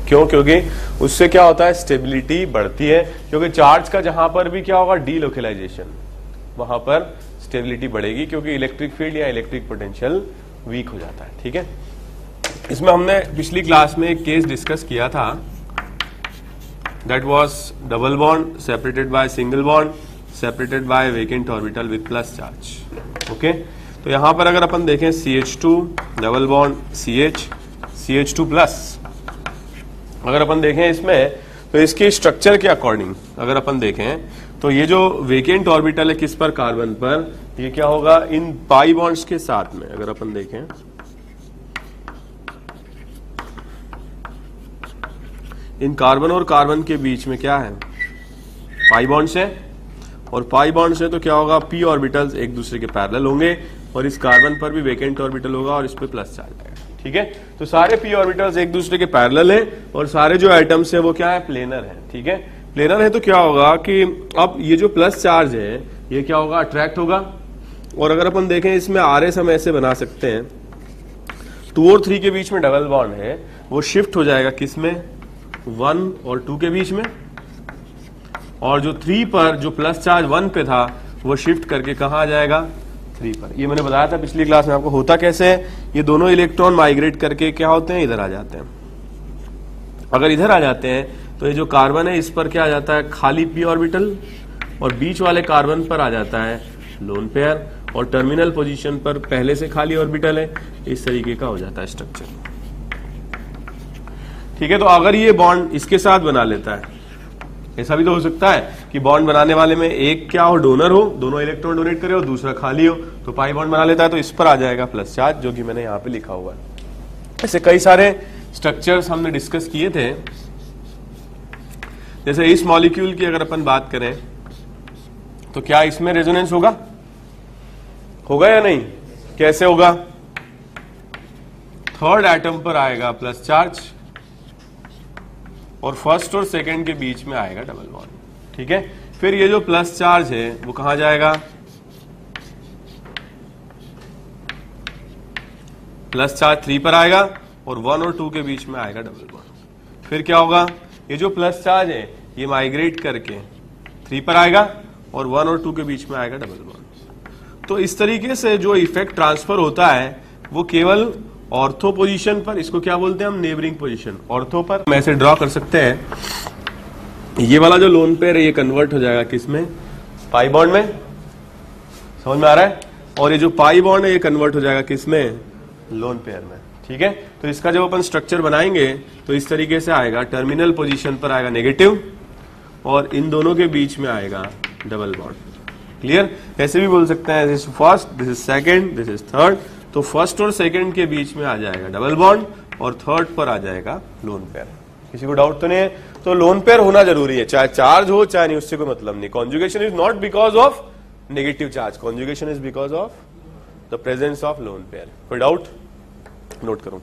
क्यों? क्योंकि उससे क्या होता है, स्टेबिलिटी बढ़ती है, क्योंकि चार्ज का जहां पर भी क्या होगा, डीलोकलाइजेशन, वहां पर स्टेबिलिटी बढ़ेगी, क्योंकि इलेक्ट्रिक फील्ड या इलेक्ट्रिक पोटेंशियल वीक हो जाता है। ठीक है, इसमें हमने पिछली क्लास में एक केस डिस्कस किया था, that was double bond separated by single bond separated bye vacant orbital with plus charge. Okay, तो यहां पर अगर अपन देखें CH2 double bond CH2 plus, अगर अपन देखें इसमें तो इसके स्ट्रक्चर के अकॉर्डिंग अगर अपन देखें तो ये जो वेकेंट ऑर्बिटल है किस पर, कार्बन पर, ये क्या होगा, इन पाई बॉन्ड्स के साथ में अगर अपन देखें, इन कार्बन और कार्बन के बीच में क्या है, पाई बॉन्ड्स है, और पाई बॉन्ड्स है तो क्या होगा, p ऑर्बिटल्स एक दूसरे के पैरेलल होंगे, और इस कार्बन पर भी वेकेंट ऑर्बिटल होगा और इस पे प्लस चार्ज आएगा। ठीक है, तो सारे p ऑर्बिटल्स एक दूसरे के पैरेलल हैं और सारे जो एटम्स है वो क्या है, प्लेनर है। ठीक है, प्लेनर है तो क्या होगा कि अब ये जो प्लस चार्ज है ये क्या होगा, अट्रैक्ट होगा, और अगर अपन देखें इसमें RS हम ऐसे बना सकते हैं, 2 और 3 के बीच में डबल बॉन्ड है, वो शिफ्ट हो जाएगा किसमें, 1 और 2 के बीच में, और जो 3 पर जो प्लस चार्ज 1 पे था वो शिफ्ट करके कहां आ जाएगा, 3 पर। ये मैंने बताया था पिछली क्लास में आपको, होता कैसे है, ये दोनों इलेक्ट्रॉन माइग्रेट करके क्या होते हैं, इधर आ जाते हैं। अगर इधर आ जाते हैं तो ये जो कार्बन है इस पर क्या आ जाता है, खाली p ऑर्बिटल, और बीच वाले कार्बन पर आ जाता है लोन पेयर, और टर्मिनल पोजीशन पर पहले से खाली ऑर्बिटल है, इस तरीके का हो जाता है स्ट्रक्चर। ठीक है, तो अगर ये बॉन्ड इसके साथ बना लेता है, ऐसा भी तो हो सकता है कि बॉन्ड बनाने वाले में एक क्या हो, डोनर हो, दोनों इलेक्ट्रॉन डोनेट करे, और दूसरा खाली हो, तो पाई बॉन्ड बना लेता है, तो इस पर आ जाएगा प्लस चार्ज, जो कि मैंने यहाँ पे लिखा हुआ है। ऐसे कई सारे स्ट्रक्चर्स हमने डिस्कस किए थे। जैसे इस मॉलिक्यूल की अगर अपन बात करें तो क्या इसमें रेजोनेंस होगा या नहीं, कैसे होगा, थर्ड एटम पर आएगा प्लस चार्ज और फर्स्ट और सेकंड के बीच में आएगा डबल बॉन्ड। ठीक है, फिर ये जो प्लस चार्ज है वो कहां जाएगा, प्लस चार्ज 3 पर आएगा और 1 और 2 के बीच में आएगा डबल बॉन्ड। फिर क्या होगा, ये जो प्लस चार्ज है ये माइग्रेट करके 3 पर आएगा और 1 और 2 के बीच में आएगा डबल बॉन्ड। तो इस तरीके से जो इफेक्ट ट्रांसफर होता है वो केवल ऑर्थो पोजीशन पर, इसको क्या बोलते हैं हम, नेबरिंग पोजीशन, ऑर्थो पर हम ऐसे ड्रॉ कर सकते हैं। ये वाला जो लोन पेयर है ये कन्वर्ट हो जाएगा किसमें, पाई बॉन्ड में, समझ में आ रहा है, और ये जो पाई बॉन्ड है ये कन्वर्ट हो जाएगा किसमें, लोन पेयर में। ठीक है, तो इसका जब अपन स्ट्रक्चर बनाएंगे तो इस तरीके से आएगा, टर्मिनल पोजीशन पर आएगा नेगेटिव और इन दोनों के बीच में आएगा डबल बॉन्ड। क्लियर, ऐसे भी बोल सकते हैं, this is first, this is second, this is third, तो फर्स्ट और सेकंड के बीच में आ जाएगा डबल बॉन्ड और थर्ड पर आ जाएगा लोन पेयर। किसी को डाउट तो नहीं है? तो लोन पेयर होना जरूरी है, चाहे चार्ज हो चाहे नहीं, उससे कोई मतलब नहीं। Conjugation is not because of negative charge, conjugation is because of the presence of lone pair. कोई डाउट? नोट करूं।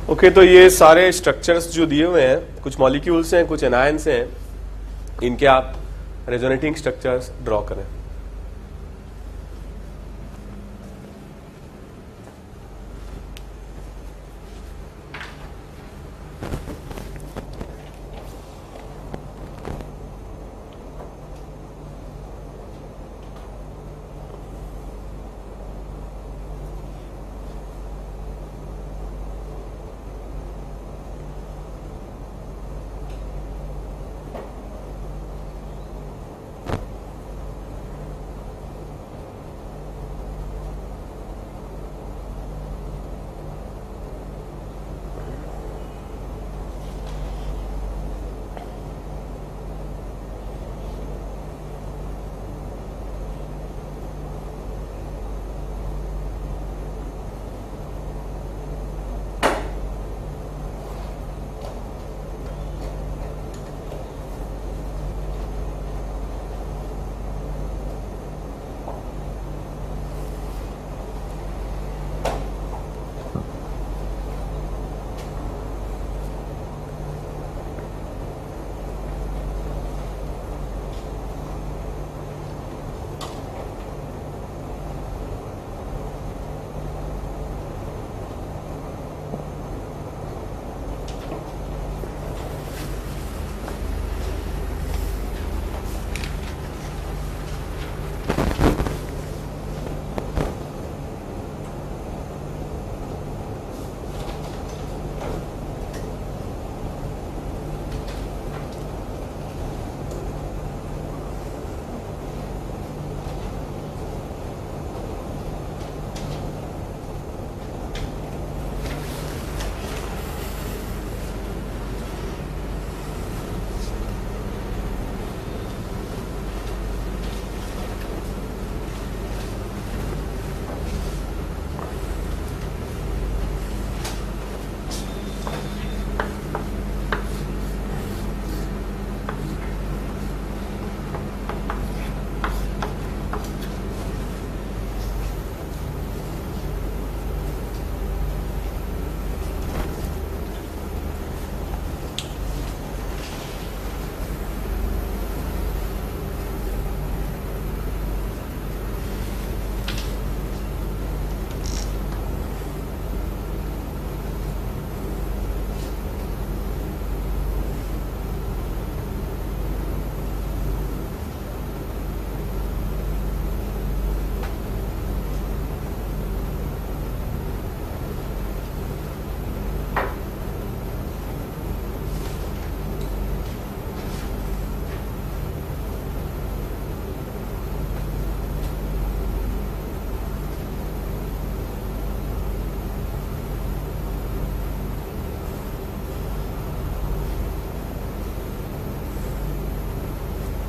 ओके, तो ये सारे स्ट्रक्चर्स जो दिए हुए हैं, कुछ मॉलिक्यूल्स हैं, कुछ एनायंस हैं, इनके आप रेजोनेटिंग स्ट्रक्चर्स ड्रॉ करें।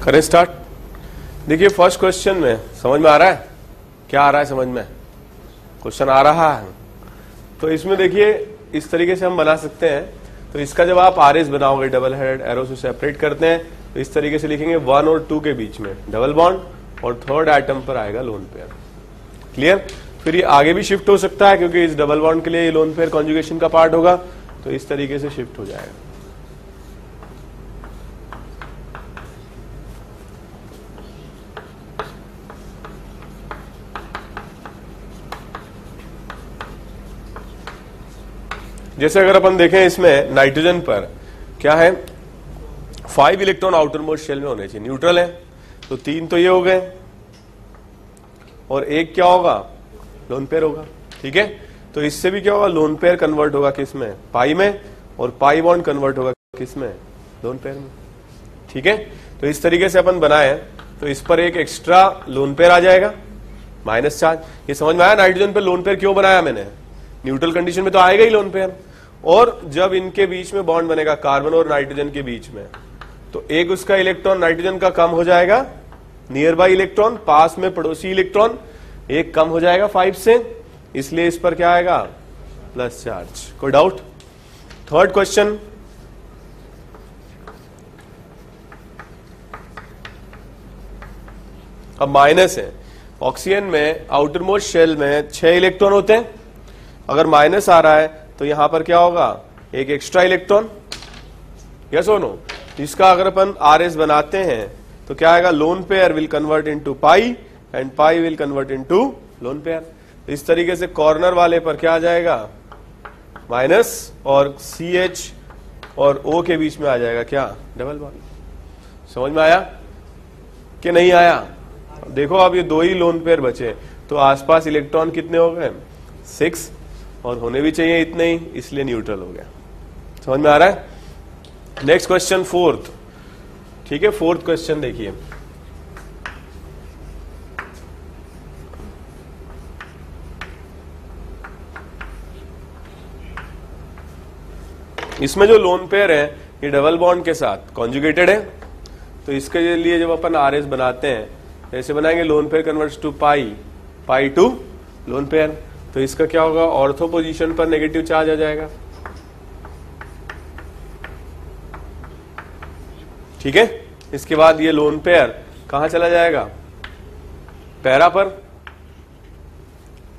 करें स्टार्ट। देखिए फर्स्ट क्वेश्चन में समझ में आ रहा है, क्या आ रहा है समझ में, क्वेश्चन आ रहा है। तो इसमें देखिए इस तरीके से हम बना सकते हैं। तो इसका जब आप आर एस बनाओगे, डबल हेडेड एरो से सेपरेट करते हैं, तो इस तरीके से लिखेंगे 1 और 2 के बीच में डबल बॉन्ड और थर्ड एटम पर आएगा लोन पेयर। क्लियर। फिर ये आगे भी शिफ्ट हो सकता है क्योंकि इस डबल बॉन्ड के लिए ये लोन पेयर कॉन्जुगेशन का पार्ट होगा, तो इस तरीके से शिफ्ट हो जाएगा। जैसे अगर अपन देखें इसमें नाइट्रोजन पर क्या है, 5 इलेक्ट्रॉन आउटर मोस्ट शेल में होने चाहिए, न्यूट्रल है, तो 3 तो ये हो गए और एक क्या होगा, लोन पेयर होगा। ठीक है, तो इससे भी क्या होगा, लोन पेयर कन्वर्ट होगा किसमें, पाई में, और पाई बॉन्ड कन्वर्ट होगा किसमें, लोन पेयर में। ठीक है, तो इस तरीके से अपन बनाए, तो इस पर एक एक्स्ट्रा लोन पेयर आ जाएगा, माइनस चार्ज। ये समझ में आया नाइट्रोजन पे लोन पेयर क्यों बनाया मैंने, न्यूट्रल कंडीशन में तो आएगा ही लोन पेयर, और जब इनके बीच में बॉन्ड बनेगा कार्बन और नाइट्रोजन के बीच में, तो एक उसका इलेक्ट्रॉन नाइट्रोजन का कम हो जाएगा, नियर बाई इलेक्ट्रॉन, पास में पड़ोसी इलेक्ट्रॉन एक कम हो जाएगा 5 से, इसलिए इस पर क्या आएगा, प्लस चार्ज। कोई डाउट। थर्ड क्वेश्चन, अब माइनस है, ऑक्सीजन में आउटर मोस्ट शेल में 6 इलेक्ट्रॉन होते हैं, अगर माइनस आ रहा है तो यहां पर क्या होगा, एक एक्स्ट्रा इलेक्ट्रॉन, यस और नो। इसका अगर अपन RS बनाते हैं तो क्या आएगा, loan pair will convert into pi and pi will convert into loan pair. इस तरीके से कॉर्नर वाले पर क्या आ जाएगा, माइनस, और CH और O के बीच में आ जाएगा क्या, डबल बॉन्ड। समझ में आया कि नहीं आया? देखो अब ये 2 ही लोन पेयर बचे, तो आसपास इलेक्ट्रॉन कितने हो गए, 6, और होने भी चाहिए इतने ही, इसलिए न्यूट्रल हो गया। समझ में आ रहा है? नेक्स्ट क्वेश्चन 4th, ठीक है। 4th क्वेश्चन देखिए, इसमें जो लोन पेयर है ये डबल बॉन्ड के साथ कॉन्जुगेटेड है, तो इसके लिए जब अपन RS बनाते हैं ऐसे बनाएंगे, lone pair converts to pi, pi to lone pair. तो इसका क्या होगा, ऑर्थो पोजीशन पर नेगेटिव चार्ज आ जाएगा, ठीक है। इसके बाद ये लोन पेयर कहां चला जाएगा, पैरा पर,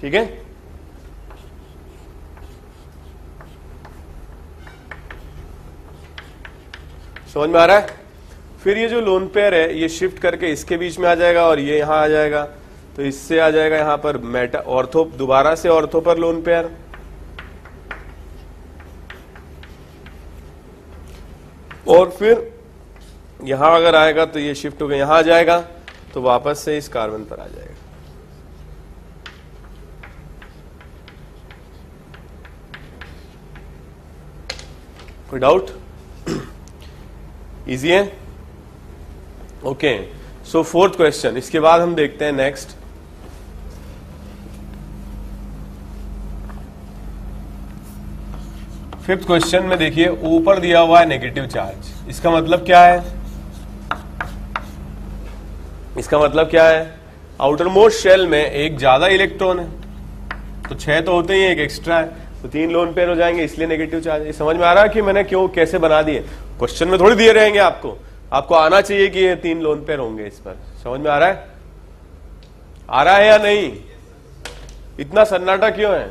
ठीक है। समझ में आ रहा है? फिर ये जो लोन पेयर है ये शिफ्ट करके इसके बीच में आ जाएगा और ये यहां आ जाएगा, तो इससे आ जाएगा यहां पर मेटा ऑर्थो, दोबारा से ऑर्थो पर लोन पेयर, और फिर यहां अगर आएगा तो ये शिफ्ट होकर यहां आ जाएगा, तो वापस से इस कार्बन पर आ जाएगा। कोई डाउट? इजी है? ओके, सो 4th क्वेश्चन। इसके बाद हम देखते हैं नेक्स्ट, फिफ्थ क्वेश्चन में देखिए, ऊपर दिया हुआ है नेगेटिव चार्ज। इसका मतलब क्या है, इसका मतलब क्या है, आउटर मोस्ट शेल में एक ज्यादा इलेक्ट्रॉन है, तो 6 तो होते ही, एक एक्स्ट्रा है, तो 3 लोन पेयर हो जाएंगे, इसलिए नेगेटिव चार्ज। ये समझ में आ रहा है कि मैंने क्यों कैसे बना दिए? क्वेश्चन में थोड़ी दिए रहेंगे आपको, आपको आना चाहिए कि ये 3 लोन पेयर होंगे इस पर। समझ में आ रहा है? आ रहा है या नहीं? इतना सन्नाटा क्यों है?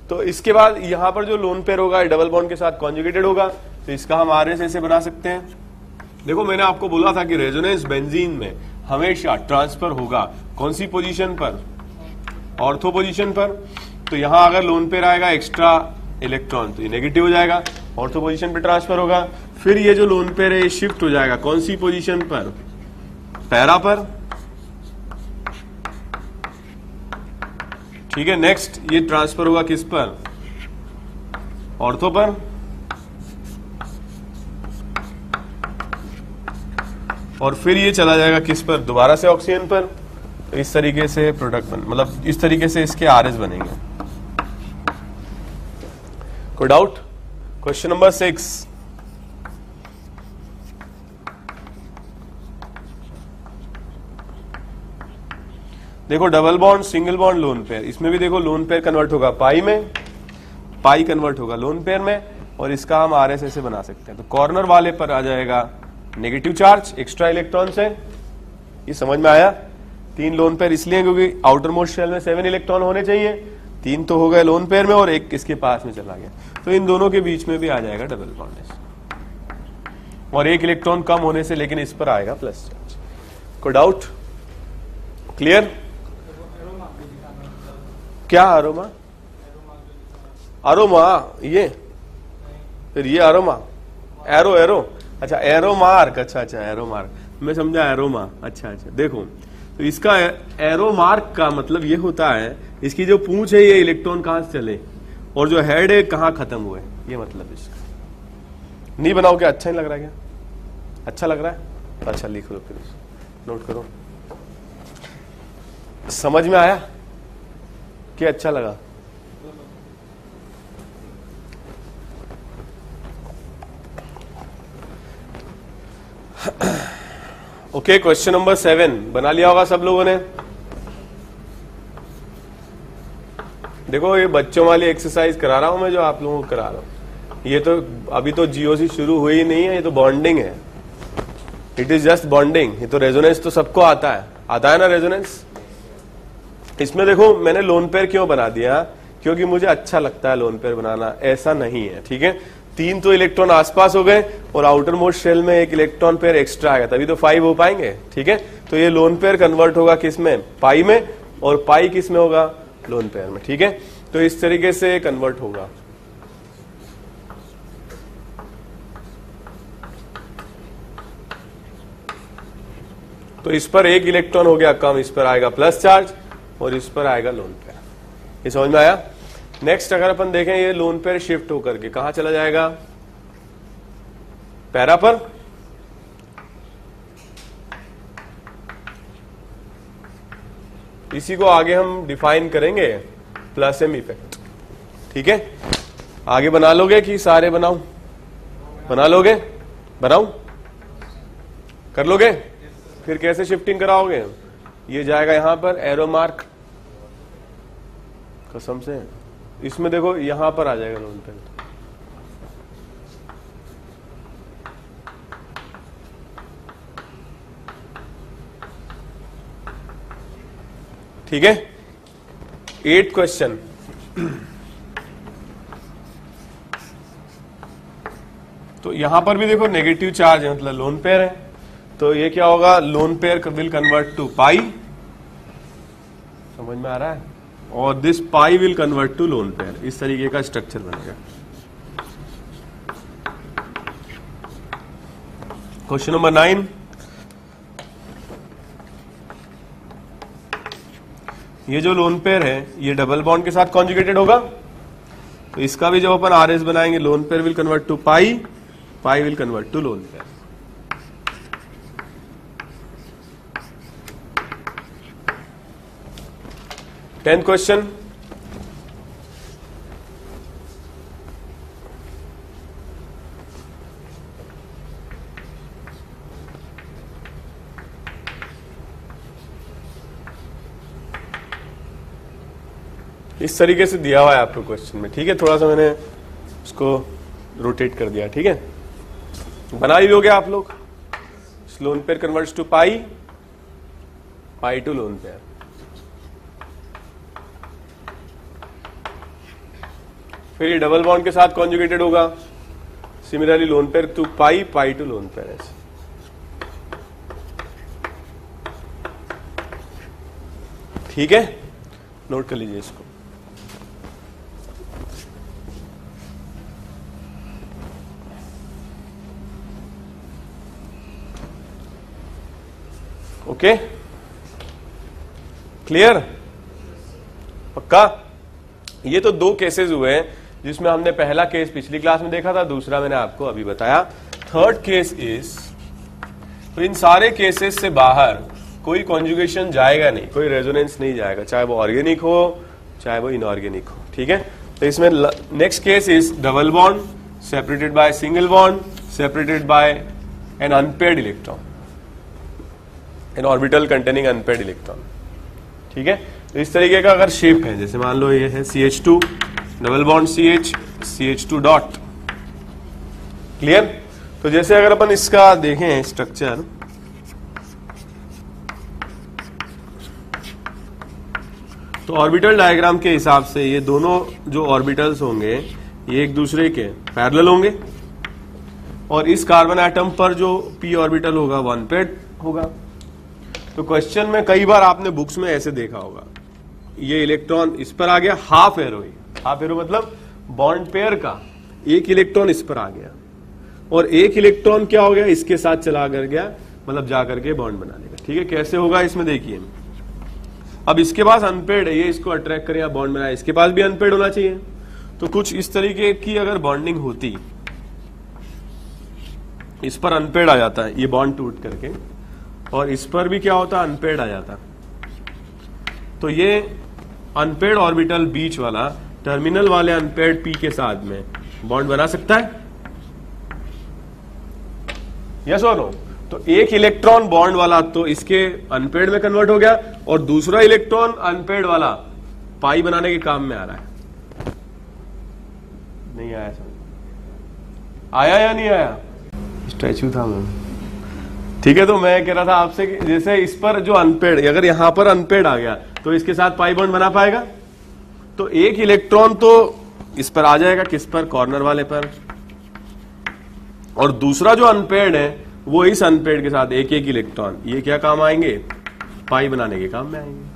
तो इसके बाद यहां पर जो लोन पेयर होगा डबल बॉन्ड के साथ कॉन्जुगेटेड होगा, तो इसका हम RS ऐसे बना सकते हैं। देखो मैंने आपको बोला था कि रेजोनेंस बेंजीन में हमेशा ट्रांसफर होगा कौन सी पोजीशन पर, ऑर्थो पोजीशन पर। तो यहां अगर लोन पेयर आएगा एक्स्ट्रा इलेक्ट्रॉन तो ये नेगेटिव हो जाएगा, ऑर्थो पोजीशन पे ट्रांसफर होगा। फिर ये जो लोन पेयर है ये शिफ्ट हो जाएगा कौन सी पोजीशन पर, पैरा पर, ठीक है। नेक्स्ट ये ट्रांसफर होगा किस पर, ऑर्थो पर, और फिर ये चला जाएगा किस पर, दोबारा से ऑक्सीजन पर। तो इस तरीके से प्रोडक्ट मतलब इस तरीके से इसके RS बनेंगे। कोई डाउट? क्वेश्चन नंबर 6, देखो double bond, single bond, lone pair. इसमें भी देखो लोन पेयर कन्वर्ट होगा पाई में, पाई कन्वर्ट होगा लोन पेयर में, और इसका हम RS ऐसे बना सकते हैं। तो कॉर्नर वाले पर आ जाएगा नेगेटिव चार्ज एक्स्ट्रा इलेक्ट्रॉन से। ये समझ में आया? 3 लोन पेयर इसलिए क्योंकि आउटर मोस्ट शेल में 7 इलेक्ट्रॉन होने चाहिए, 3 तो हो गए लोन पेयर में और एक इसके पास में चला गया, तो इन दोनों के बीच में भी आ जाएगा डबल बॉन्ड, और एक इलेक्ट्रॉन कम होने से लेकिन इस पर आएगा प्लस चार्ज। कोई डाउट? क्लियर? क्या अरोमा? अरोमा ये, फिर ये अरोमा, एरो, एरो, अच्छा एरो मार्क, अच्छा अच्छा एरो मार्क, मैं समझा एरोमा, अच्छा अच्छा। देखो तो इसका एरो मार्क का मतलब ये होता है, इसकी जो पूंछ है ये इलेक्ट्रॉन कहां से चले और जो हेड है कहां खत्म हुए, ये मतलब इसका। नहीं बनाओ क्या? अच्छा नहीं लग रहा है क्या? अच्छा लग रहा है? अच्छा लिख लो, फिर नोट करो। समझ में आया कि अच्छा लगा? ओके, क्वेश्चन नंबर 7 बना लिया होगा सब लोगों ने। देखो ये बच्चों वाली एक्सरसाइज करा रहा हूं मैं, जो आप लोगों को करा रहा हूं। ये तो अभी तो GOC शुरू हुई ही नहीं है, ये तो बॉन्डिंग है, इट इज जस्ट बॉन्डिंग। ये तो रेजोनेंस तो सबको आता है ना रेजोनेंस। इसमें देखो मैंने लोन पेयर क्यों बना दिया क्योंकि मुझे अच्छा लगता है लोन पेयर बनाना, ऐसा नहीं है, ठीक है। 3 तो इलेक्ट्रॉन आसपास हो गए और आउटर मोस्ट शेल में 1 इलेक्ट्रॉन पेयर एक्स्ट्रा आएगा, तभी तो 5 हो पाएंगे, ठीक है। तो ये लोन पेयर कन्वर्ट होगा किस में, पाई में, और पाई किस में होगा, लोन पेयर में, ठीक है। तो इस तरीके से कन्वर्ट होगा। तो इस पर 1 इलेक्ट्रॉन हो गया कम, इस पर आएगा प्लस चार्ज और इस पर आएगा लोन पेयर। ये समझ में आया। नेक्स्ट अगर अपन देखें, ये लोन पेयर शिफ्ट होकर के कहां चला जाएगा, पैरा पर। इसी को आगे हम डिफाइन करेंगे प्लस एम इफेक्ट, ठीक है। आगे बना लोगे कि सारे बनाऊं, बना लोगे, बनाऊं, कर लोगे। फिर कैसे शिफ्टिंग कराओगे, ये जाएगा यहां पर एरो मार्क, कसम से इसमें देखो यहां पर आ जाएगा लोन पेयर, ठीक है। 8 क्वेश्चन। तो यहां पर भी देखो नेगेटिव चार्ज है, मतलब लोन पेयर है, तो ये क्या होगा, lone pair will convert to pi, समझ में आ रहा है, और this pi will convert to lone pair. इस तरीके का स्ट्रक्चर बनेगा। क्वेश्चन नंबर 9, ये जो लोन पेयर है ये डबल बॉन्ड के साथ कॉन्जुगेटेड होगा, तो इसका भी जब अपन आरएस बनाएंगे, lone pair will convert to pi, pi will convert to lone pair. Tenth question, इस तरीके से दिया हुआ है आपको क्वेश्चन में, ठीक है। थोड़ा सा मैंने उसको रोटेट कर दिया, ठीक है। बना ही लोगे आप लोग। Lone pair converts to pi, pi to lone pair. फिर ये डबल बॉन्ड के साथ कॉन्जुगेटेड होगा, similarly lone pair to pi, pi to lone pair. ठीक है, नोट कर लीजिए इसको। ओके, क्लियर, पक्का। ये तो 2 केसेस हुए हैं, जिसमें हमने पहला केस पिछली क्लास में देखा था, दूसरा मैंने आपको अभी बताया। थर्ड केस इज, तो इन सारे केसेस से बाहर कोई कॉन्जुगेशन जाएगा नहीं, कोई रेजोनेंस नहीं जाएगा, चाहे वो ऑर्गेनिक हो चाहे वो इनऑर्गेनिक हो, ठीक है। तो इसमें next case is double bond separated by single bond separated by an unpaired electron, an orbital containing unpaired electron, ठीक है। तो इस तरीके का अगर शेप है, जैसे मान लो ये है CH2 double bond CH, CH2 dot, clear. तो जैसे अगर अपन इसका देखें स्ट्रक्चर, तो ऑर्बिटल डायग्राम के हिसाब से ये दोनों जो ऑर्बिटल्स होंगे ये एक दूसरे के पैरेलल होंगे, और इस कार्बन एटम पर जो p ऑर्बिटल होगा वो अनपेयर्ड होगा। तो क्वेश्चन में कई बार आपने बुक्स में ऐसे देखा होगा, ये इलेक्ट्रॉन इस पर आ गया, हाफ एरो ही, हाफ एरो मतलब बॉन्ड पेयर का 1 इलेक्ट्रॉन इस पर आ गया, और 1 इलेक्ट्रॉन क्या हो गया, इसके साथ चला कर गया, मतलब जाकर के बॉन्ड बना लेगा, ठीक है। कैसे होगा इसमें देखिए, अब इसके पास अनपेयर्ड है, ये इसको अट्रैक्ट करे या बॉन्ड बनाए, इसके पास भी अनपेयर्ड होना चाहिए। तो कुछ इस तरीके की अगर बॉन्डिंग होती, इस पर अनपेयर्ड आ जाता है ये बॉन्ड टूट करके, और इस पर भी क्या होता है, अनपेयर्ड आ जाता। तो ये अनपेयर्ड ऑर्बिटल बीच वाला टर्मिनल वाले अनपेयर्ड p के साथ में बॉन्ड बना सकता है, यस और नो। तो 1 इलेक्ट्रॉन बॉन्ड वाला तो इसके अनपेयर्ड में कन्वर्ट हो गया, और दूसरा इलेक्ट्रॉन अनपेयर्ड वाला पाई बनाने के काम में आ रहा है। नहीं आया समझ, आया या नहीं आया, स्टैचू था मैं, ठीक है। तो मैं कह रहा था आपसे कि जैसे इस पर जो अनपेयर्ड, अगर यहां पर अनपेयर्ड आ गया तो इसके साथ पाई बॉन्ड बना पाएगा, तो एक इलेक्ट्रॉन तो इस पर आ जाएगा, किस पर, कॉर्नर वाले पर, और दूसरा जो अनपेयर्ड है वो इस अनपेयर्ड के साथ एक एक इलेक्ट्रॉन, ये क्या काम आएंगे, पाई बनाने के काम में आएंगे।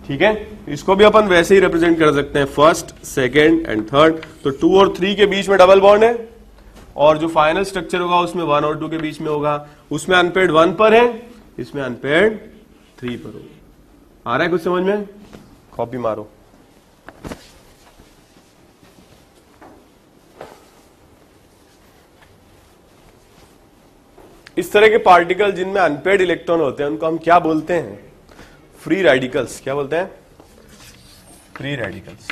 ठीक है, इसको भी अपन वैसे ही रिप्रेजेंट कर सकते हैं, फर्स्ट, सेकेंड एंड थर्ड। तो 2 और 3 के बीच में डबल बॉन्ड है, और जो फाइनल स्ट्रक्चर होगा उसमें 1 और 2 के बीच में होगा, उसमें अनपेयर्ड 1 पर है, इसमें अनपेयर्ड 3 पर होगा। आ रहा है कुछ समझ में? कॉपी मारो। इस तरह के पार्टिकल जिनमें अनपेयर्ड इलेक्ट्रॉन होते हैं उनको हम क्या बोलते हैं, फ्री रेडिकल्स। क्या बोलते हैं? Free radicals.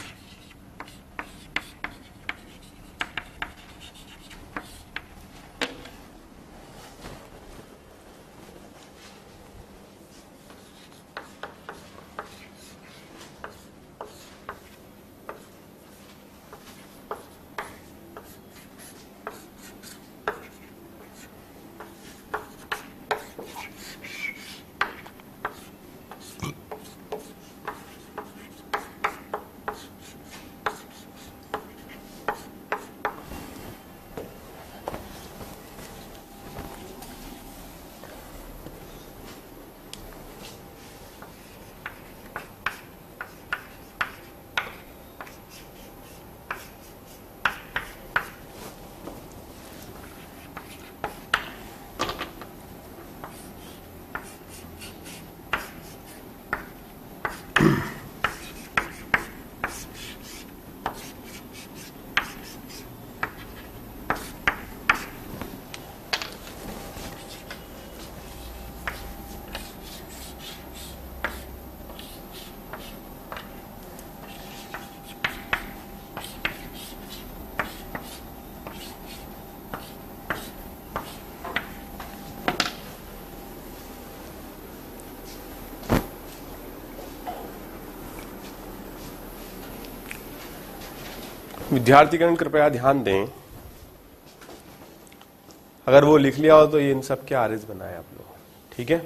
विद्यार्थीगण कृपया ध्यान दें, अगर वो लिख लिया हो तो ये इन सब के आरएस बनाए आप लोग। ठीक है,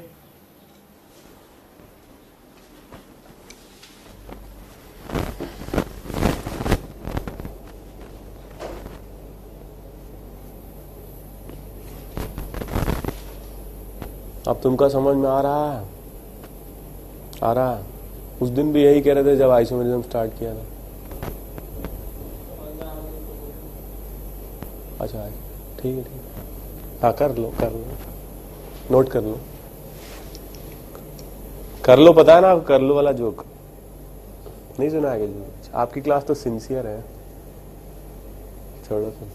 अब तुमका समझ में आ रहा है? आ रहा? उस दिन भी यही कह रहे थे जब आइसोमेरिज्म स्टार्ट किया था। अच्छा, ठीक है, ठीक है, हाँ कर लो, नोट कर लो, पता है ना, कर लो वाला जोक नहीं सुना है जी? आपकी क्लास तो सिंसियर है, छोड़ो तुम।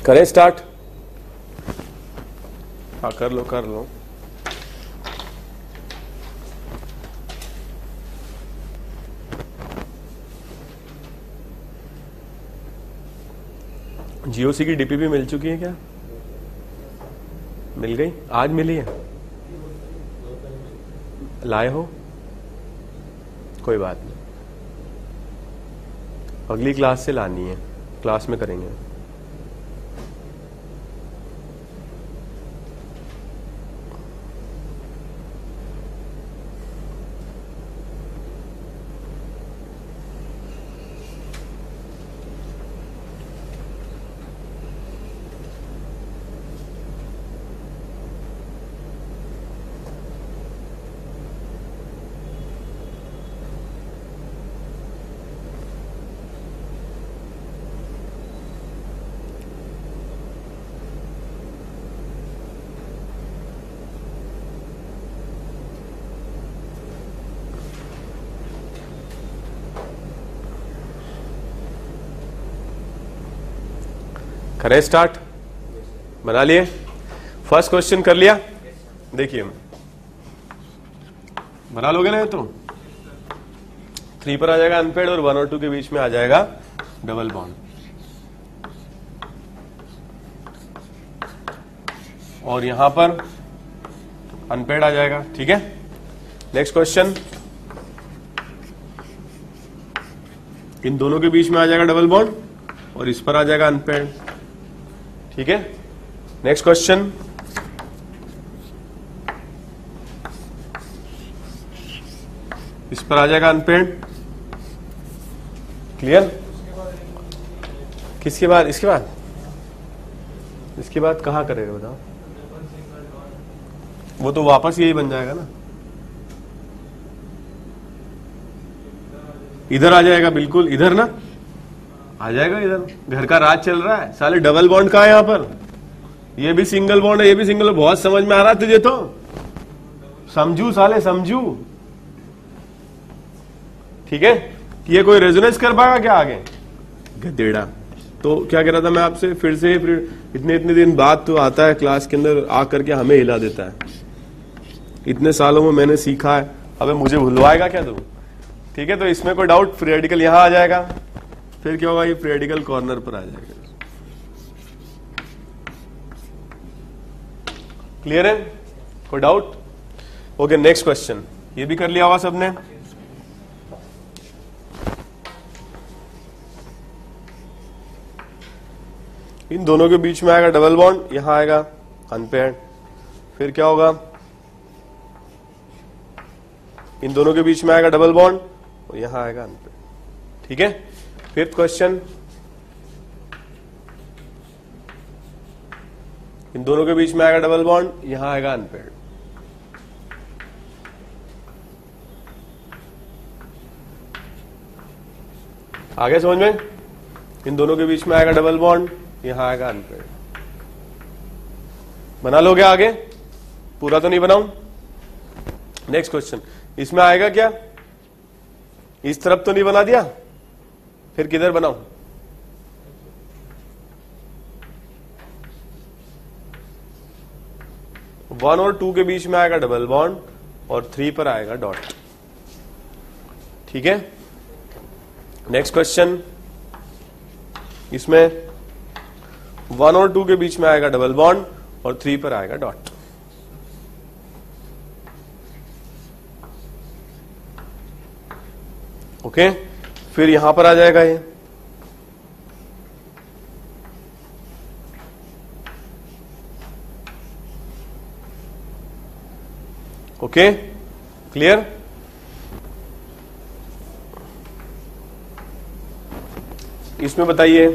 करें स्टार्ट? हाँ कर लो। जीओसी की डीपीपी मिल चुकी है क्या? मिल गई? आज मिली है? लाए हो? कोई बात नहीं, अगली क्लास से लानी है, क्लास में करेंगे। करें स्टार्ट, बना लिए, फर्स्ट क्वेश्चन कर लिया, देखिए बना लोगे ना, तो 3 पर आ जाएगा अनपेड और 1 और 2 के बीच में आ जाएगा डबल बॉन्ड, और यहां पर अनपेड आ जाएगा। ठीक है, नेक्स्ट क्वेश्चन, इन दोनों के बीच में आ जाएगा डबल बॉन्ड और इस पर आ जाएगा अनपेड। ठीक है, नेक्स्ट क्वेश्चन, इस पर आ जाएगा अनपेड। क्लियर? किसके बाद? इसके बाद? इसके बाद कहां करेगा बताओ? वो तो वापस यही बन जाएगा ना, इधर आ जाएगा, बिल्कुल इधर ना आ जाएगा, इधर घर का राज चल रहा है साले। डबल बॉन्ड का है यहां पर, ये भी सिंगल बॉन्ड है, ये भी सिंगल, बहुत समझ में आ रहा है तुझे, तो समझू साले, समझू। ठीक है, ये कोई रेजोनेंस कर पाएगा क्या आगे? गधेड़ा। तो क्या कह रहा था मैं आपसे, फिर से इतने दिन बाद तो आता है क्लास के अंदर, आ करके हमें हिला देता है। इतने सालों में मैंने सीखा है, अबे मुझे भुलवाएगा क्या तू? ठीक है, तो इसमें कोई डाउट, फ्री रेडिकल यहां आ जाएगा, फिर क्या होगा, ये फ्री रेडिकल कॉर्नर पर आ जाएगा। क्लियर है? कोई डाउट? ओके, नेक्स्ट क्वेश्चन, ये भी कर लिया होगा सबने। इन दोनों के बीच में आएगा डबल बॉन्ड, यहां आएगा अनपेयर्ड, फिर क्या होगा, इन दोनों के बीच में आएगा डबल बॉन्ड और यहां आएगा अनपेयर्ड। ठीक है, फिफ्थ क्वेश्चन, इन दोनों के बीच में आएगा डबल बॉन्ड, यहां आएगा अनपेयर्ड। आगे समझ में? इन दोनों के बीच में आएगा डबल बॉन्ड, यहां आएगा अनपेयर्ड। बना लोगे आगे? पूरा तो नहीं बनाऊं? नेक्स्ट क्वेश्चन, इसमें आएगा क्या? इस तरफ तो नहीं बना दिया, फिर किधर बनाऊं? वन और 2 के बीच में आएगा डबल बॉन्ड और 3 पर आएगा डॉट। ठीक है, नेक्स्ट क्वेश्चन, इसमें 1 और 2 के बीच में आएगा डबल बॉन्ड और 3 पर आएगा डॉट। ओके, फिर यहां पर आ जाएगा ये, ओके, क्लियर? इसमें बताइए,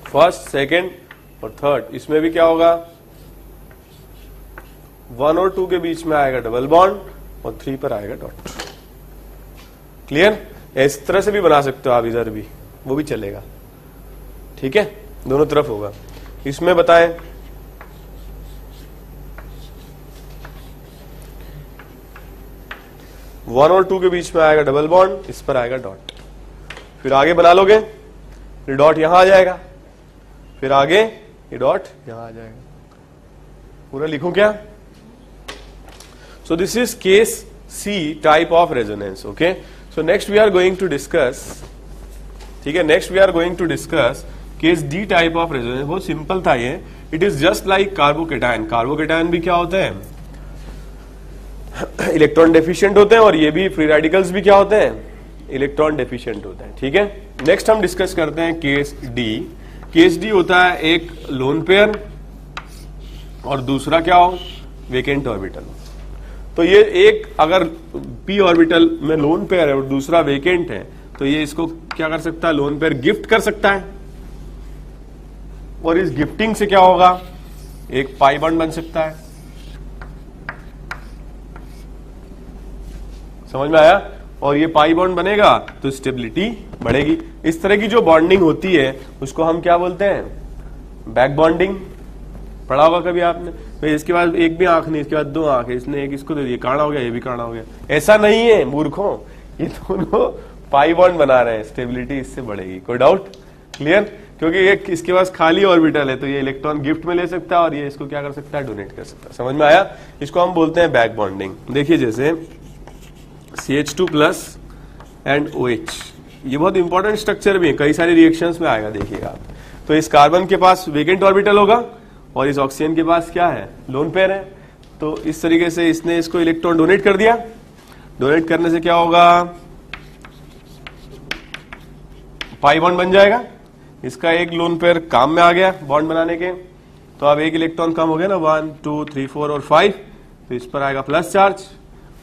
फर्स्ट, सेकंड और थर्ड, इसमें भी क्या होगा? 1 और 2 के बीच में आएगा डबल बॉन्ड और 3 पर आएगा डॉट। क्लियर? इस तरह से भी बना सकते हो आप, इधर भी, वो भी चलेगा। ठीक है, दोनों तरफ होगा। इसमें बताएं, वन और 2 के बीच में आएगा डबल बॉन्ड, इस पर आएगा डॉट। फिर आगे बना लोगे, फिर डॉट यहां आ जाएगा, फिर आगे ये डॉट यहां आ जाएगा। पूरा लिखूं क्या? So this is case C type of resonance. Okay, so next we are going to discuss, ठीक है, next we are going to discuss case D type of resonance. बहुत सिंपल था ये, it is just like carbocation. Carbocation भी क्या होते हैं? Electron deficient होते हैं, और ये भी फ्री रेडिकल्स भी क्या होते हैं? इलेक्ट्रॉन डेफिशिएंट होते हैं। ठीक है, नेक्स्ट हम डिस्कस करते हैं केस डी। केस डी होता है एक लोन पेयर और दूसरा क्या हो? Vacant orbital. तो ये एक अगर पी ऑर्बिटल में लोन पेयर है और दूसरा वेकेंट है, तो ये इसको क्या कर सकता है? लोन पेयर गिफ्ट कर सकता है, और इस गिफ्टिंग से क्या होगा? एक पाई बॉन्ड बन सकता है। समझ में आया? और ये पाई बॉन्ड बनेगा तो स्टेबिलिटी बढ़ेगी। इस तरह की जो बॉन्डिंग होती है उसको हम क्या बोलते हैं? Back bonding. पढ़ा होगा कभी आपने? भाई इसके बाद एक भी आंख नहीं, इसके बाद 2 आंख है, इसने एक इसको दे दिया, काड़ा हो गया, ये भी काड़ा हो गया। ऐसा नहीं है मूर्खों, ये दोनों पाई बॉन्ड बना रहे हैं, स्टेबिलिटी इससे बढ़ेगी। कोई डाउट? क्लियर? क्योंकि ये इसके पास खाली ऑर्बिटल है, तो ये इलेक्ट्रॉन गिफ्ट में ले सकता है और ये इसको क्या कर सकता है, डोनेट कर सकता है। समझ में आया? इसको हम बोलते हैं बैक बॉन्डिंग। देखिए जैसे CH2 प्लस एंड OH, ये बहुत इंपॉर्टेंट स्ट्रक्चर भी है, कई सारे रिएक्शंस में आएगा, देखिएगा आप। तो इस कार्बन के पास वेकेंट ऑर्बिटल होगा और इस ऑक्सीजन के पास क्या है, लोन पेयर है। तो इस तरीके से इसने इसको इलेक्ट्रॉन डोनेट कर दिया। डोनेट करने से क्या होगा, पाई बॉन्ड बन जाएगा। इसका एक लोन पेयर काम में आ गया बॉन्ड बनाने के, तो अब एक इलेक्ट्रॉन कम हो गया ना, 1 2 3 4 और 5, तो इस पर आएगा प्लस चार्ज।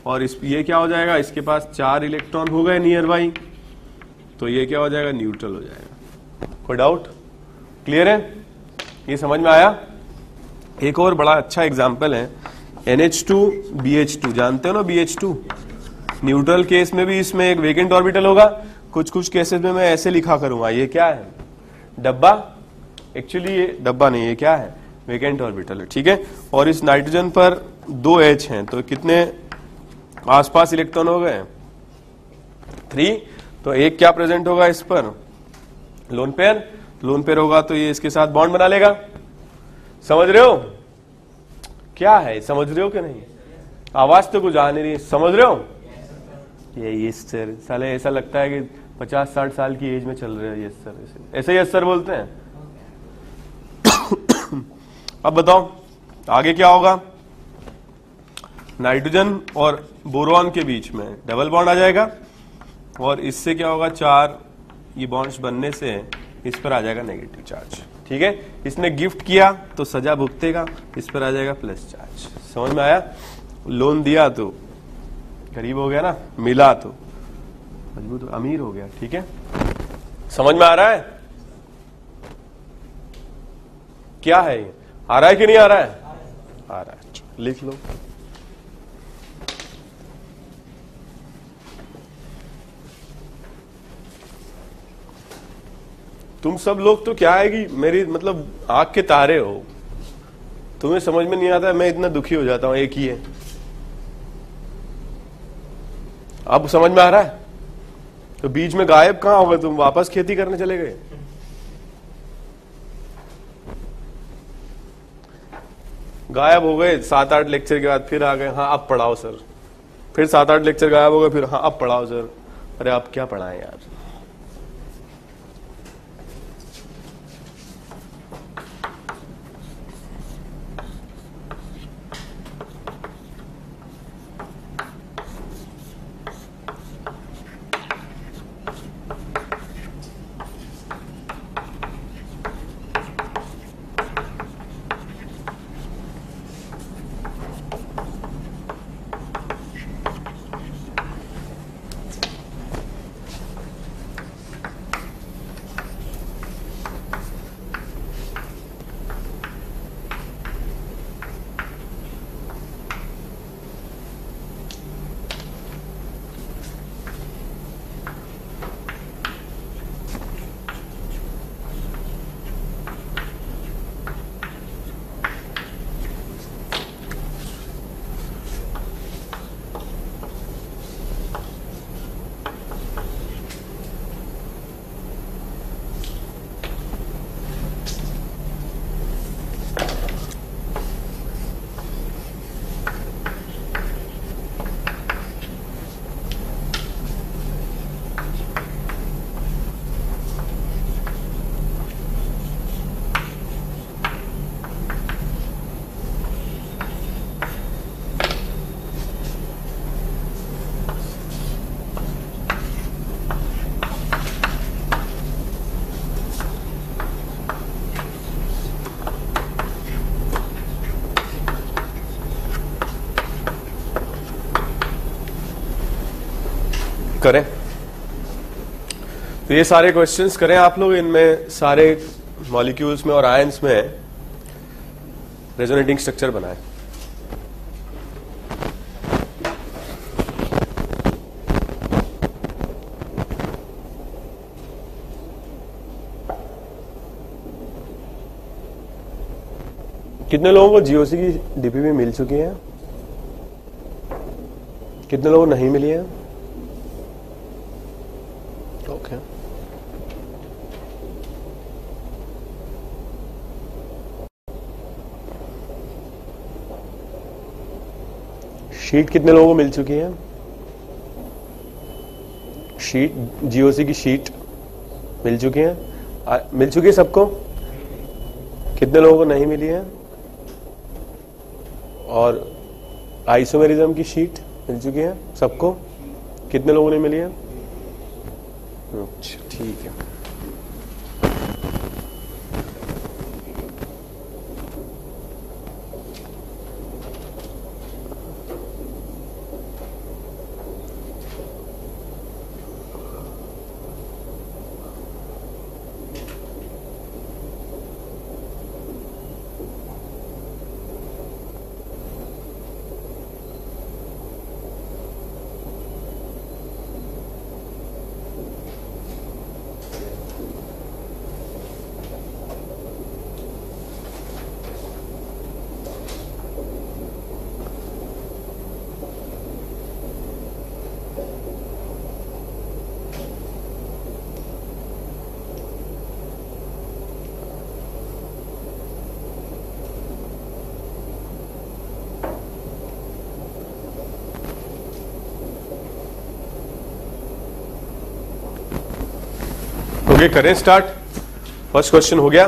और इस ये क्या हो जाएगा, इसके पास 4 इलेक्ट्रॉन हो गए नियर बाई, तो ये क्या हो जाएगा, न्यूट्रल हो जाएगा। कोई डाउट? क्लियर है? ये समझ में आया? एक और बड़ा अच्छा एग्जाम्पल है NH2BH2, जानते हो ना BH2। न्यूट्रल केस में भी इसमें एक वेकेंट ऑर्बिटल होगा, कुछ कुछ केसेस में मैं ऐसे लिखा करूंगा, ये क्या है, डब्बा। एक्चुअली ये डब्बा नहीं, ये क्या है, वेकेंट ऑर्बिटल है, ठीक है। और इस नाइट्रोजन पर 2 H हैं, तो कितने आसपास इलेक्ट्रॉन हो गए, 3। तो एक क्या प्रेजेंट होगा इस पर, लोन पेयर। लोन पेयर होगा तो ये इसके साथ बॉन्ड बना लेगा। समझ रहे हो क्या है, समझ रहे हो कि नहीं? आवाज तो कुछ आ नहीं रही, समझ रहे हो? ये सर, साले ऐसा लगता है कि 50-60 साल की एज में चल रहे हैं। यस सर, ऐसे ही यस सर बोलते हैं। अब बताओ आगे क्या होगा। नाइट्रोजन और बोरॉन के बीच में डबल बॉन्ड आ जाएगा और इससे क्या होगा, 4 ये बॉन्ड्स बनने से इस पर आ जाएगा नेगेटिव चार्ज, ठीक है। इसने गिफ्ट किया तो सजा भुगतेगा, इस पर आ जाएगा प्लस चार्ज। समझ में आया? लोन दिया तो गरीब हो गया ना, मिला तो मजबूत अमीर हो गया, ठीक है। समझ में आ रहा है? क्या है ये, आ रहा है कि नहीं आ रहा है? आ रहा है, लिख लो। तुम सब लोग तो क्या है कि मेरी मतलब आंख के तारे हो, तुम्हें समझ में नहीं आता है, मैं इतना दुखी हो जाता हूं, एक ही है। अब समझ में आ रहा है? तो बीच में गायब कहां हो गए तुम, वापस खेती करने चले गए? गायब हो गए 7-8 लेक्चर के बाद, फिर आ गए, हाँ अब पढ़ाओ सर। फिर 7-8 लेक्चर गायब हो गए, फिर हाँ अब पढ़ाओ सर। अरे आप क्या पढ़ाएं यार। करें तो ये सारे क्वेश्चंस करें आप लोग। इनमें सारे मॉलिक्यूल्स में और आयंस में रेजोनेटिंग स्ट्रक्चर बनाए। कितने लोगों को जीओसी की डीपीपी मिल चुकी है? कितने लोगों को नहीं मिली है? ओके शीट कितने लोगों को मिल चुकी है? शीट, जीओसी की शीट मिल चुकी है? मिल चुकी है सबको? कितने लोगों को नहीं मिली है? और आइसोमेरिज्म की शीट मिल चुकी है सबको? कितने लोगों ने मिली है? अच्छा, ठीक है। ओके, करें स्टार्ट। फर्स्ट क्वेश्चन हो गया।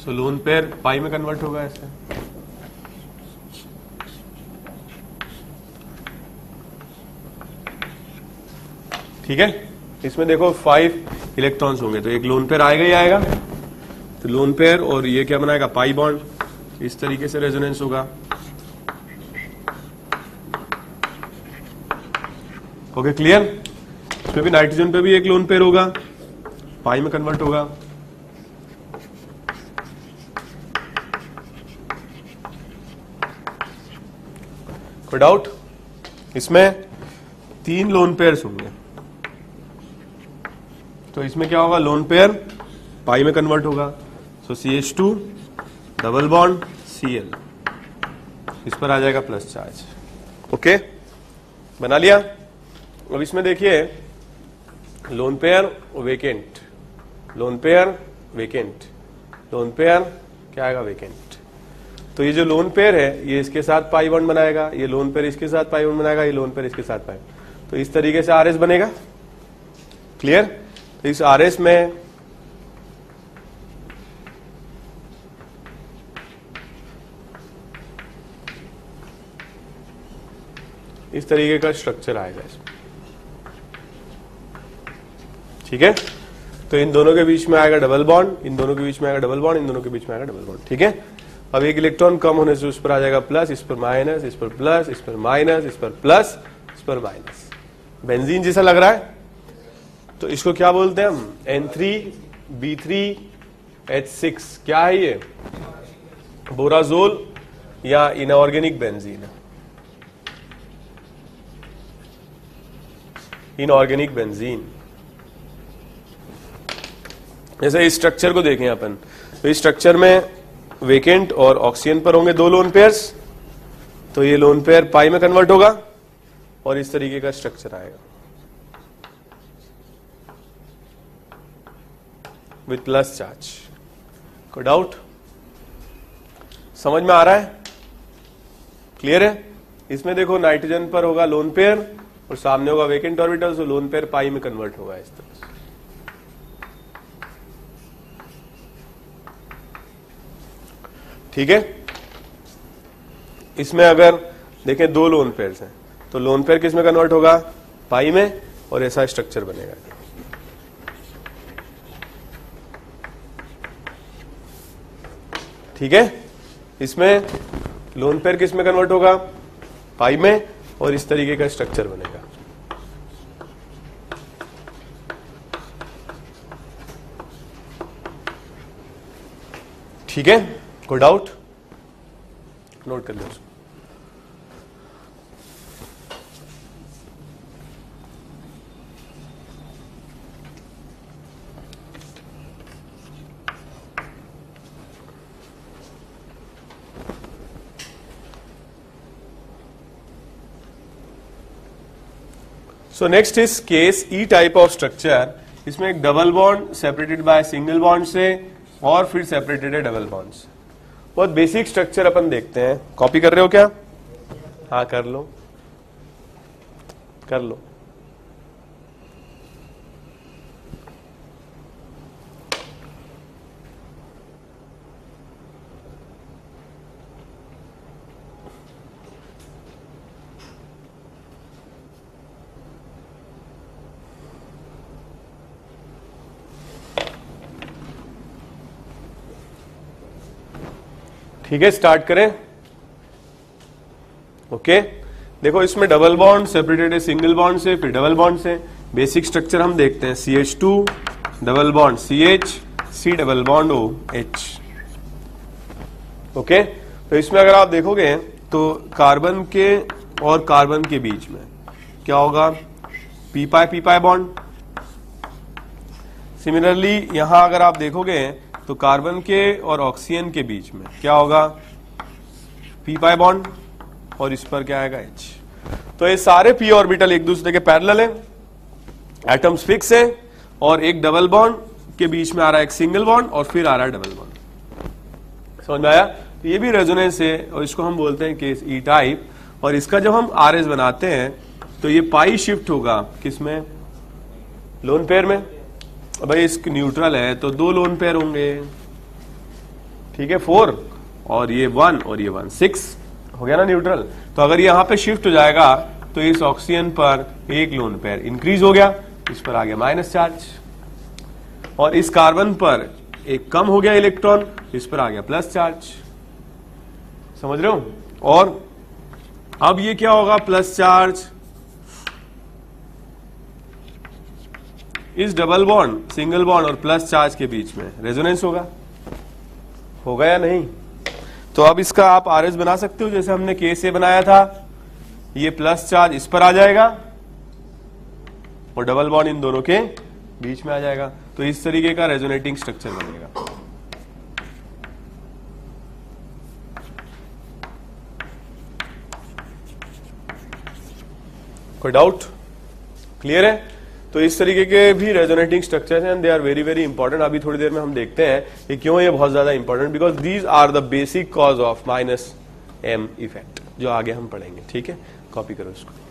सो लोन पेयर पाई में कन्वर्ट होगा ऐसे। ठीक है, इसमें देखो 5 इलेक्ट्रॉन्स होंगे, तो एक लोन पेयर आएगा ही आएगा। तो लोन पेयर और ये क्या बनाएगा? Pi bond. इस तरीके से रेजोनेंस होगा। Okay, clear? इसमें भी नाइट्रोजन पे भी एक लोन पेयर होगा, पाई में कन्वर्ट होगा। कोई डाउट? इसमें 3 लोन पेयर्स होंगे, तो इसमें क्या होगा? लोन पेयर पाई में कन्वर्ट होगा। सो CH2 डबल बॉन्ड Cl, इस पर आ जाएगा प्लस चार्ज। ओके, बना लिया। अब इसमें देखिए lone pair vacant, lone pair vacant, lone pair क्या आएगा? वेकेंट। तो ये जो लोन पेयर है ये इसके साथ पाई बॉन्ड बनाएगा, ये लोन पेयर इसके साथ पाई बॉन्ड बनाएगा, ये लोन पेयर इसके साथ पाई। तो इस तरीके से RS बनेगा। क्लियर? तो इस RS में इस तरीके का स्ट्रक्चर आएगा इसमें। ठीक है, तो इन दोनों के बीच में आएगा डबल बॉन्ड, इन दोनों के बीच में आएगा डबल बॉन्ड, इन दोनों के बीच में आएगा डबल बॉन्ड। ठीक है, अब एक इलेक्ट्रॉन कम होने से उस पर आ जाएगा प्लस, इस पर माइनस, इस पर प्लस, इस पर माइनस, इस पर प्लस, इस पर माइनस। बेंजीन जैसा लग रहा है, तो इसको क्या बोलते हैं हम? N3B3H6। क्या है ये? बोराजोल या इनऑर्गेनिक बेंजीन है। Inorganic benzene. जैसे इस स्ट्रक्चर को देखें अपन, तो इस स्ट्रक्चर में वेकेंट और ऑक्सीजन पर होंगे 2 लोन पेयर्स, तो ये लोन पेयर पाई में कन्वर्ट होगा और इस तरीके का स्ट्रक्चर आएगा विथ प्लस चार्ज। कोई डाउट? समझ में आ रहा है? क्लियर है? इसमें देखो नाइट्रोजन पर होगा लोन पेयर और सामने होगा वेकेंट ऑर्बिटल, तो लोन पेयर पाई में कन्वर्ट होगा इस तरह से। ठीक है, इसमें अगर देखें 2 लोन पेयर्स हैं, तो लोन पेयर किस में कन्वर्ट होगा? पाई में, और ऐसा स्ट्रक्चर बनेगा। ठीक है, इसमें लोन पेयर किस में कन्वर्ट होगा? पाई में, और इस तरीके का स्ट्रक्चर बनेगा। ठीक है, कोई डाउट? नोट कर लो। So next is case E type of structure. इसमें एक double bond separated by single bond से और फिर सेपरेटेड है डबल बॉन्ड से। बहुत बेसिक स्ट्रक्चर अपन देखते हैं। कॉपी कर रहे हो क्या? हाँ कर लो, कर लो। ठीक है, स्टार्ट करें। ओके, देखो इसमें डबल बॉन्ड सेपरेटेड है सिंगल बॉन्ड से, फिर डबल बॉन्ड से। बेसिक स्ट्रक्चर हम देखते हैं, CH2 double bond CH, C double bond OH। Okay, तो इसमें अगर आप देखोगे तो कार्बन के और कार्बन के बीच में क्या होगा? P pi bond. सिमिलरली यहां अगर आप देखोगे तो कार्बन के और ऑक्सीजन के बीच में क्या होगा? पी पाई बॉन्ड, और इस पर क्या आएगा? H। तो ये सारे p ऑर्बिटल एक दूसरे के पैरेलल है, एटम्स फिक्स है, और एक डबल बॉन्ड के बीच में आ रहा है एक सिंगल बॉन्ड, और फिर आ रहा है डबल बॉन्ड। समझ में आया? तो ये भी रेजोनेंस है, और इसको हम बोलते हैं केस E टाइप। और इसका जब हम RS बनाते हैं तो ये पाई शिफ्ट होगा किसमें? लोन पेयर में। भाई इसकी न्यूट्रल है तो 2 लोन पेयर होंगे, ठीक है, 4 और ये 1 और ये 1, 6 हो गया ना न्यूट्रल। तो अगर यहां पे शिफ्ट हो जाएगा तो इस ऑक्सीजन पर एक लोन पेयर इंक्रीज हो गया, इस पर आ गया माइनस चार्ज, और इस कार्बन पर एक कम हो गया इलेक्ट्रॉन, इस पर आ गया प्लस चार्ज। समझ रहे हो? और अब ये क्या होगा? प्लस चार्ज इस डबल बॉन्ड, सिंगल बॉन्ड और प्लस चार्ज के बीच में रेजोनेंस होगा या नहीं? तो अब इसका आप RS बना सकते हो, जैसे हमने K से बनाया था। ये प्लस चार्ज इस पर आ जाएगा और डबल बॉन्ड इन दोनों के बीच में आ जाएगा। तो इस तरीके का रेजोनेटिंग स्ट्रक्चर बनेगा। कोई डाउट? क्लियर है? तो इस तरीके के भी रेजोनेटिंग स्ट्रक्चर्स हैं, they are very very important. अभी थोड़ी देर में हम देखते हैं कि क्यों ये बहुत ज्यादा important, because these are the basic cause of -m effect, जो आगे हम पढ़ेंगे। ठीक है, कॉपी करो इसको।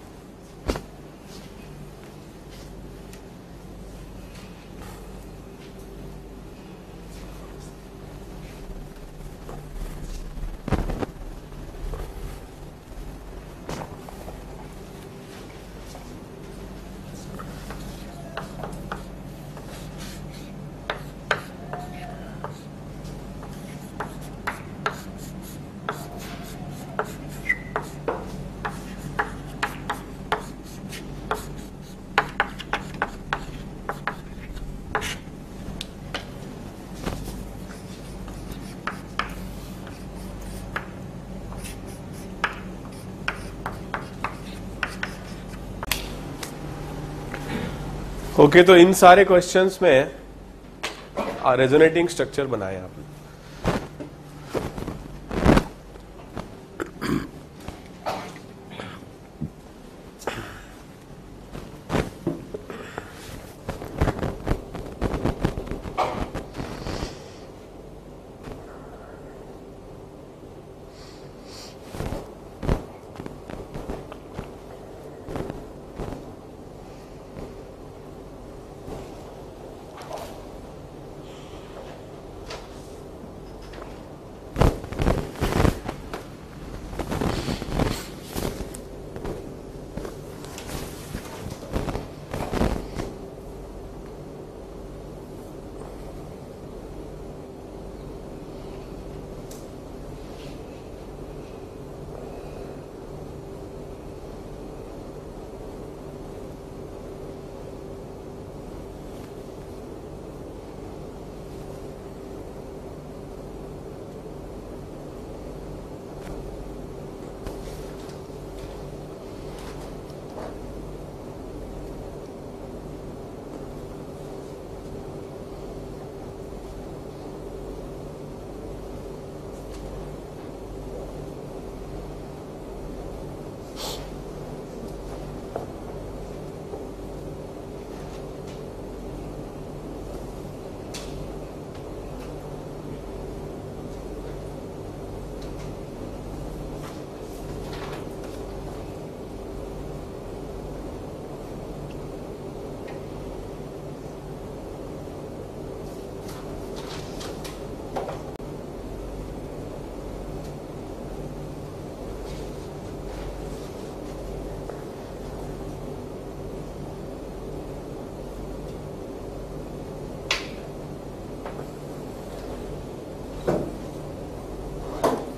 ओके, तो इन सारे क्वेश्चंस में रेजोनेटिंग स्ट्रक्चर बनाए आपने।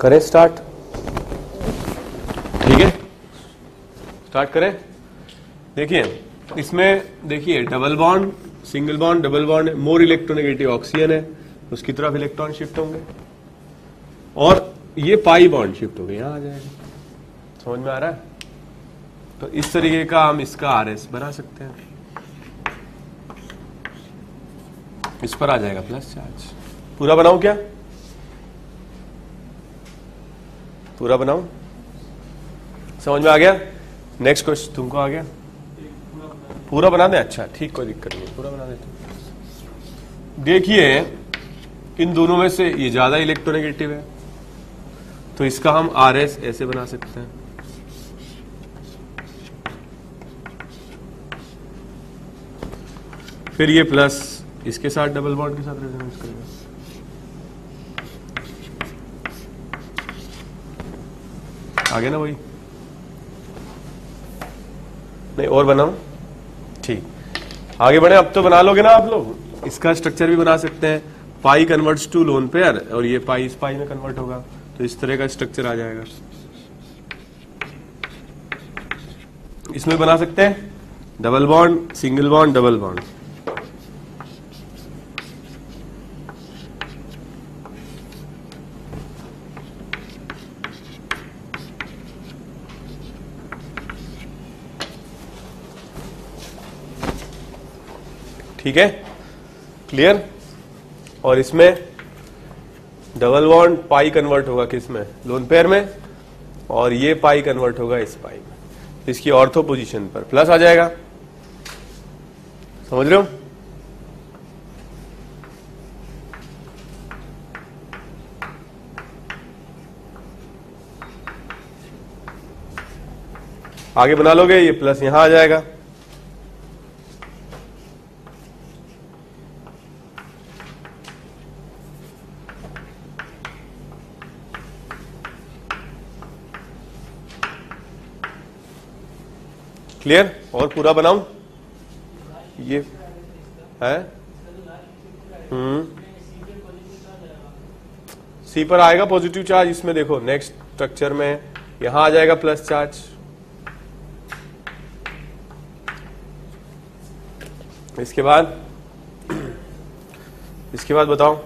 करें स्टार्ट, ठीक है, स्टार्ट करें। देखिए इसमें देखिए double bond, single bond, double bond, more electronegative oxygen है, उसकी तरफ इलेक्ट्रॉन शिफ्ट होंगे और ये पाई बॉन्ड शिफ्ट हो गए, यहां आ जाएगा। समझ में आ रहा है? तो इस तरीके का हम इसका आरएस बना सकते हैं। इस पर आ जाएगा प्लस चार्ज। पूरा बनाऊं क्या? पूरा बनाऊं? समझ में आ गया? नेक्स्ट क्वेश्चन तुमको आ गया? पूरा बना दें? अच्छा ठीक, कोई दिक्कत नहीं, पूरा बना देते। देखिए इन दोनों में से ये ज्यादा इलेक्ट्रोनेगेटिव है, तो इसका हम आरएस ऐसे बना सकते हैं। फिर ये प्लस इसके साथ डबल बॉन्ड के साथ रेजोनेंस करेगा। आगे ना वही, नहीं और बनाऊं? ठीक, आगे बढ़े। अब तो बना लोगे ना आप लोग। इसका स्ट्रक्चर भी बना सकते हैं, पाई कन्वर्ट्स टू लोन पेयर और ये पाई इस पाई में कन्वर्ट होगा, तो इस तरह का स्ट्रक्चर आ जाएगा। इसमें बना सकते हैं double bond, single bond, double bond. ठीक है, क्लियर? और इसमें डबल बॉन्ड पाई कन्वर्ट होगा किस में? लोन पेयर में, और ये पाई कन्वर्ट होगा इस पाई में। इसकी ऑर्थो पोजीशन पर प्लस आ जाएगा। समझ रहे हो? आगे बना लोगे, ये प्लस यहां आ जाएगा। क्लियर? और पूरा बनाऊं? ये है सी पर आएगा पॉजिटिव चार्ज। इसमें देखो नेक्स्ट स्ट्रक्चर में यहां आ जाएगा प्लस चार्ज। इसके बाद बताओ।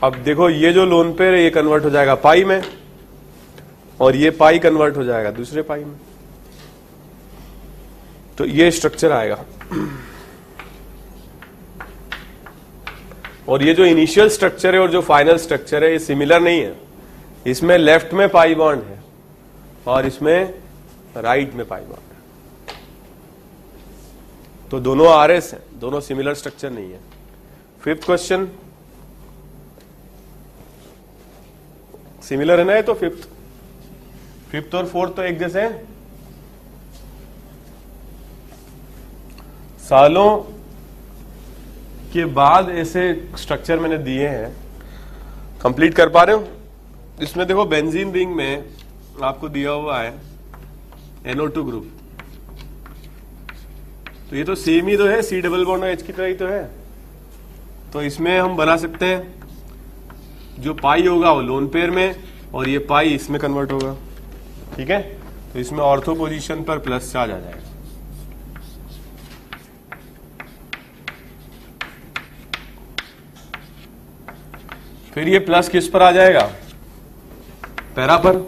अब देखो ये जो लोन पेयर है ये कन्वर्ट हो जाएगा पाई में, और ये पाई कन्वर्ट हो जाएगा दूसरे पाई में, तो ये स्ट्रक्चर आएगा। और ये जो इनिशियल स्ट्रक्चर है और जो फाइनल स्ट्रक्चर है ये सिमिलर नहीं है। इसमें लेफ्ट में पाई बॉन्ड है और इसमें राइट में पाई बॉन्ड है, तो दोनों आरएस है, दोनों सिमिलर स्ट्रक्चर नहीं है। फिफ्थ क्वेश्चन सिमिलर है ना, ये तो फिफ्थ और फोर्थ तो एक जैसे हैं। सालों के बाद ऐसे स्ट्रक्चर मैंने दिए हैं, कंप्लीट कर पा रहे हो? इसमें देखो बेंजीन रिंग में आपको दिया हुआ है NO2 ग्रुप, तो ये तो सेम ही तो है, C डबल बॉन्ड और H की तरह ही तो है। तो इसमें हम बना सकते हैं, जो पाई होगा वो लोन पेयर में और ये पाई इसमें कन्वर्ट होगा। ठीक है, तो इसमें ऑर्थो पोजीशन पर प्लस चार्ज आ जाएगा। फिर ये प्लस किस पर आ जाएगा? पैरा पर।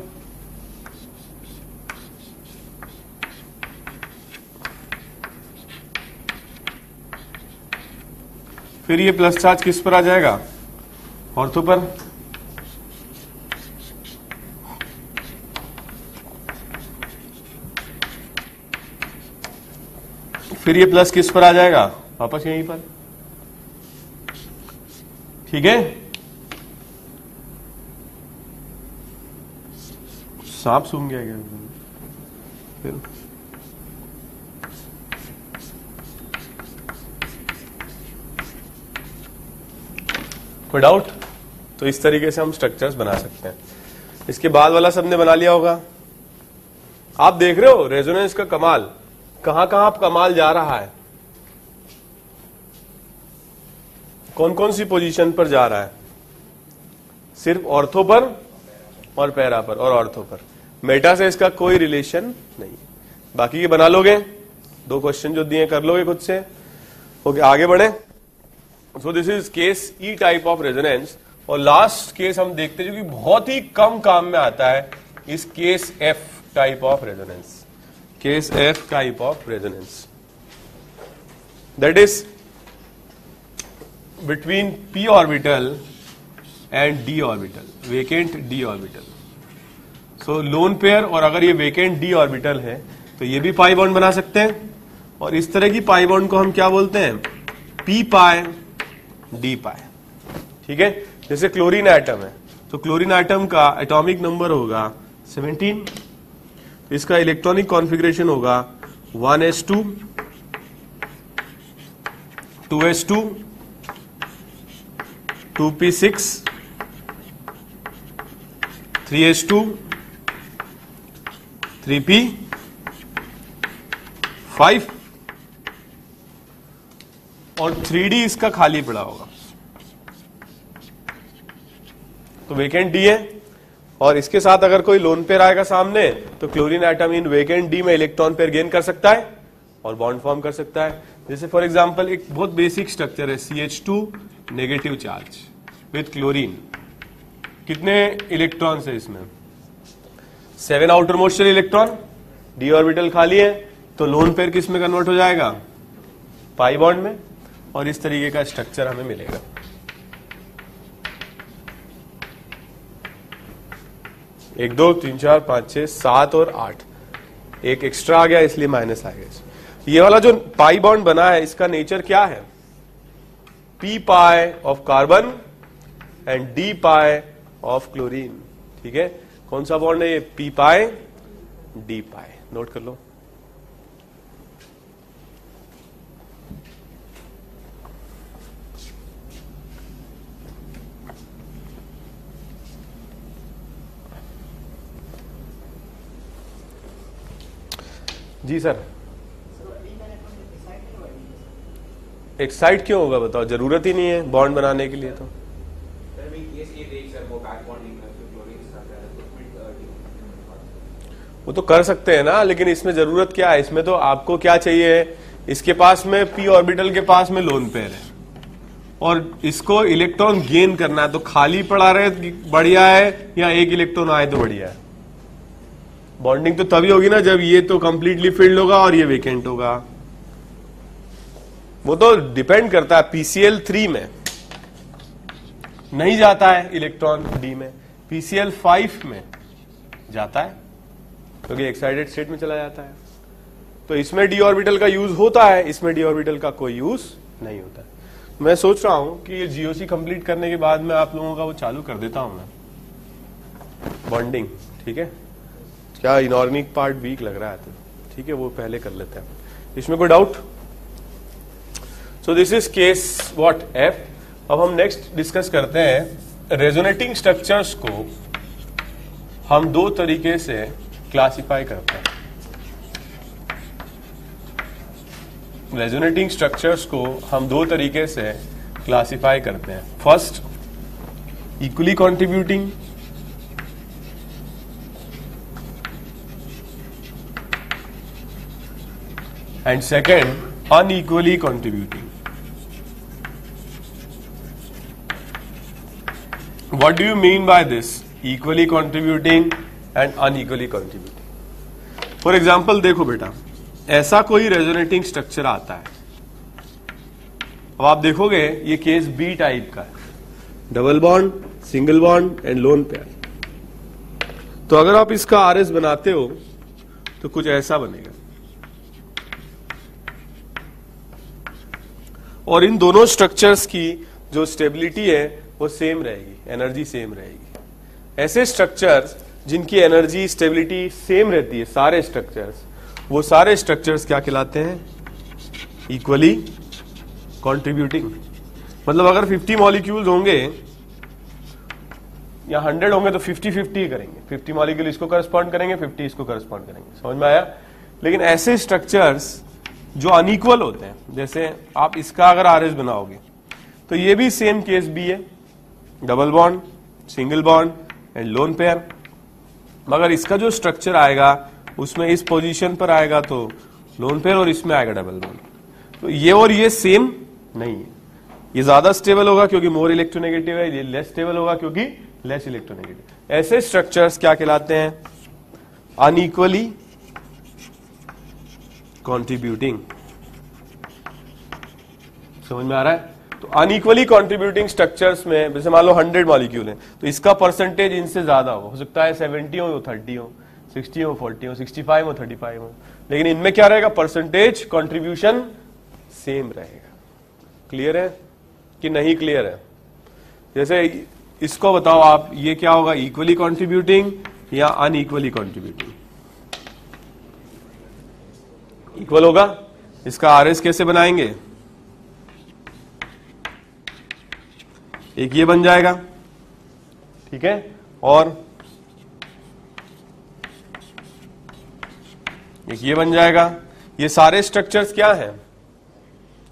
फिर ये प्लस चार्ज किस पर आ जाएगा? ऑर्थो पर। फिर ये प्लस किस पर आ जाएगा? वापस यहीं पर। ठीक है, सांप सूंघ गया क्या? फिर कोई डाउट? तो इस तरीके से हम स्ट्रक्चर्स बना सकते हैं। इसके बाद वाला सबने बना लिया होगा। आप देख रहे हो रेजोनेंस का कमाल, कहां कहां कमाल जा रहा है, कौन कौन सी पोजीशन पर जा रहा है। सिर्फ ऑर्थो पर और पैरा पर और ऑर्थो पर, मेटा से इसका कोई रिलेशन नहीं। बाकी ये बना लोगे, 2 क्वेश्चन जो दिए कर लोगे खुद से। ओके, आगे बढ़े। सो this is case E type of resonance. और लास्ट केस हम देखते हैं जो कि बहुत ही कम काम में आता है, इस case F type of resonance. Case F type of resonance, that is between p orbital and d orbital, vacant d orbital. So lone pair, और अगर ये वेकेंट d ऑर्बिटल है तो ये भी पाई बॉन्ड बना सकते हैं। और इस तरह की पाई बॉन्ड को हम क्या बोलते हैं? p पाई d पाई। ठीक है, जैसे क्लोरीन एटम है तो क्लोरीन एटम का एटॉमिक नंबर होगा 17, तो इसका इलेक्ट्रॉनिक कॉन्फ़िगरेशन होगा 1s2, 2s2, 2p6, 3s2, 3p5 और 3d इसका खाली पड़ा होगा। तो वेकेंट डी है, और इसके साथ अगर कोई लोन पेयर आएगा सामने तो chlorine atom in vacant D में इलेक्ट्रॉन पेयर गेन कर सकता है और बॉन्ड फॉर्म कर सकता है। जैसे फॉर एग्जांपल एक बहुत बेसिक स्ट्रक्चर है CH2 negative charge with chlorine. कितने इलेक्ट्रॉन्स है इसमें? 7 outer most electron, D orbital खाली है, तो लोन पेयर किस में कन्वर्ट हो जाएगा? पाई बॉन्ड में। और इस तरीके का स्ट्रक्चर हमें मिलेगा। 1 2 3 4 5 6 7 और 8, एक एक्स्ट्रा आ गया इसलिए माइनस आ गया। ये वाला जो पाई बॉन्ड बना है इसका नेचर क्या है? p pi of carbon and d pi of chlorine. ठीक है, कौन सा बॉन्ड है ये? p पाई d पाई। नोट कर लो। जी सर, एक्साइट क्यों होगा बताओ? जरूरत ही नहीं है बॉन्ड बनाने के लिए। तो वो तो कर सकते हैं ना, लेकिन इसमें जरूरत क्या है? इसमें तो आपको क्या चाहिए? इसके पास में p ऑर्बिटल के पास में लोन पेयर है और इसको इलेक्ट्रॉन गेन करना है, तो खाली पड़ा रहे बढ़िया है या एक इलेक्ट्रॉन आए तो बढ़िया है? बॉन्डिंग तो तभी होगी ना जब ये तो कंप्लीटली फिल्ड होगा और ये वेकेंट होगा। वो तो डिपेंड करता है। PCl3 में नहीं जाता है इलेक्ट्रॉन डी में, PCl5 में जाता है क्योंकि एक्साइटेड स्टेट में चला जाता है। तो इसमें डी ऑर्बिटल का यूज होता है, इसमें डी ऑर्बिटल का कोई यूज नहीं होता है। मैं सोच रहा हूं कि ये GOC कंप्लीट करने के बाद में आप लोगों का वो चालू कर देता हूं मैं, बॉन्डिंग। ठीक है, क्या इनऑर्गेनिक पार्ट वीक लग रहा है तो ठीक है, वो पहले कर लेते हैं। इसमें कोई doubt? So this is case what F. अब हम नेक्स्ट डिस्कस करते हैं रेजोनेटिंग स्ट्रक्चर्स को हम 2 तरीके से क्लासिफाई करते हैं। रेजोनेटिंग स्ट्रक्चर्स को हम 2 तरीके से क्लासिफाई करते हैं। First, equally contributing, and second, unequally contributing. What do you mean by this? Equally contributing and unequally contributing. For example, देखो बेटा, ऐसा कोई रेजोनेटिंग स्ट्रक्चर आता है। अब आप देखोगे ये केस बी टाइप का है, double bond, single bond and loan pair. तो अगर आप इसका RS बनाते हो तो कुछ ऐसा बनेगा, और इन दोनों स्ट्रक्चर्स की जो स्टेबिलिटी है वो सेम रहेगी, एनर्जी सेम रहेगी। ऐसे स्ट्रक्चर्स जिनकी एनर्जी स्टेबिलिटी सेम रहती है, सारे स्ट्रक्चर्स, वो सारे स्ट्रक्चर्स क्या कहलाते हैं? Equally contributing. मतलब अगर 50 मॉलिक्यूल्स होंगे या 100 होंगे तो 50-50 करेंगे। 50 मॉलिक्यूल इसको करस्पॉन्ड करेंगे, 50 इसको करस्पॉन्ड करेंगे। समझ में आया? लेकिन ऐसे स्ट्रक्चर्स जो अनइक्वल होते हैं, जैसे आप इसका अगर RS बनाओगे तो ये भी सेम केस बी है, double bond, single bond and lone pair. मगर इसका जो स्ट्रक्चर आएगा उसमें इस पोजीशन पर आएगा तो लोन पेयर और इसमें आएगा डबल बॉन्ड। तो ये और ये सेम नहीं है, ये ज्यादा स्टेबल होगा क्योंकि मोर इलेक्ट्रोनेगेटिव है, ये लेस स्टेबल होगा क्योंकि लेस इलेक्ट्रोनेगेटिव। ऐसे स्ट्रक्चर्स क्या कहलाते हैं? Unequally contributing. समझ में आ रहा है? तो अनइक्वली कॉन्ट्रीब्यूटिंग स्ट्रक्चर्स में जैसे मान लो 100 मॉलिक्यूल है तो इसका परसेंटेज इनसे ज्यादा हो सकता है 70 हो 30 हो, 60 हो 40 हो, 65 हो 35 हो, लेकिन इनमें क्या रहेगा? परसेंटेज कॉन्ट्रीब्यूशन सेम रहेगा। क्लियर है कि नहीं क्लियर है? जैसे इसको बताओ आप, ये क्या होगा? इक्वली कॉन्ट्रीब्यूटिंग या अनइक्वली कॉन्ट्रीब्यूटिंग? इक्वल होगा। इसका आरएस कैसे बनाएंगे? एक ये बन जाएगा, ठीक है, और एक ये बन जाएगा। ये सारे स्ट्रक्चर्स क्या हैं?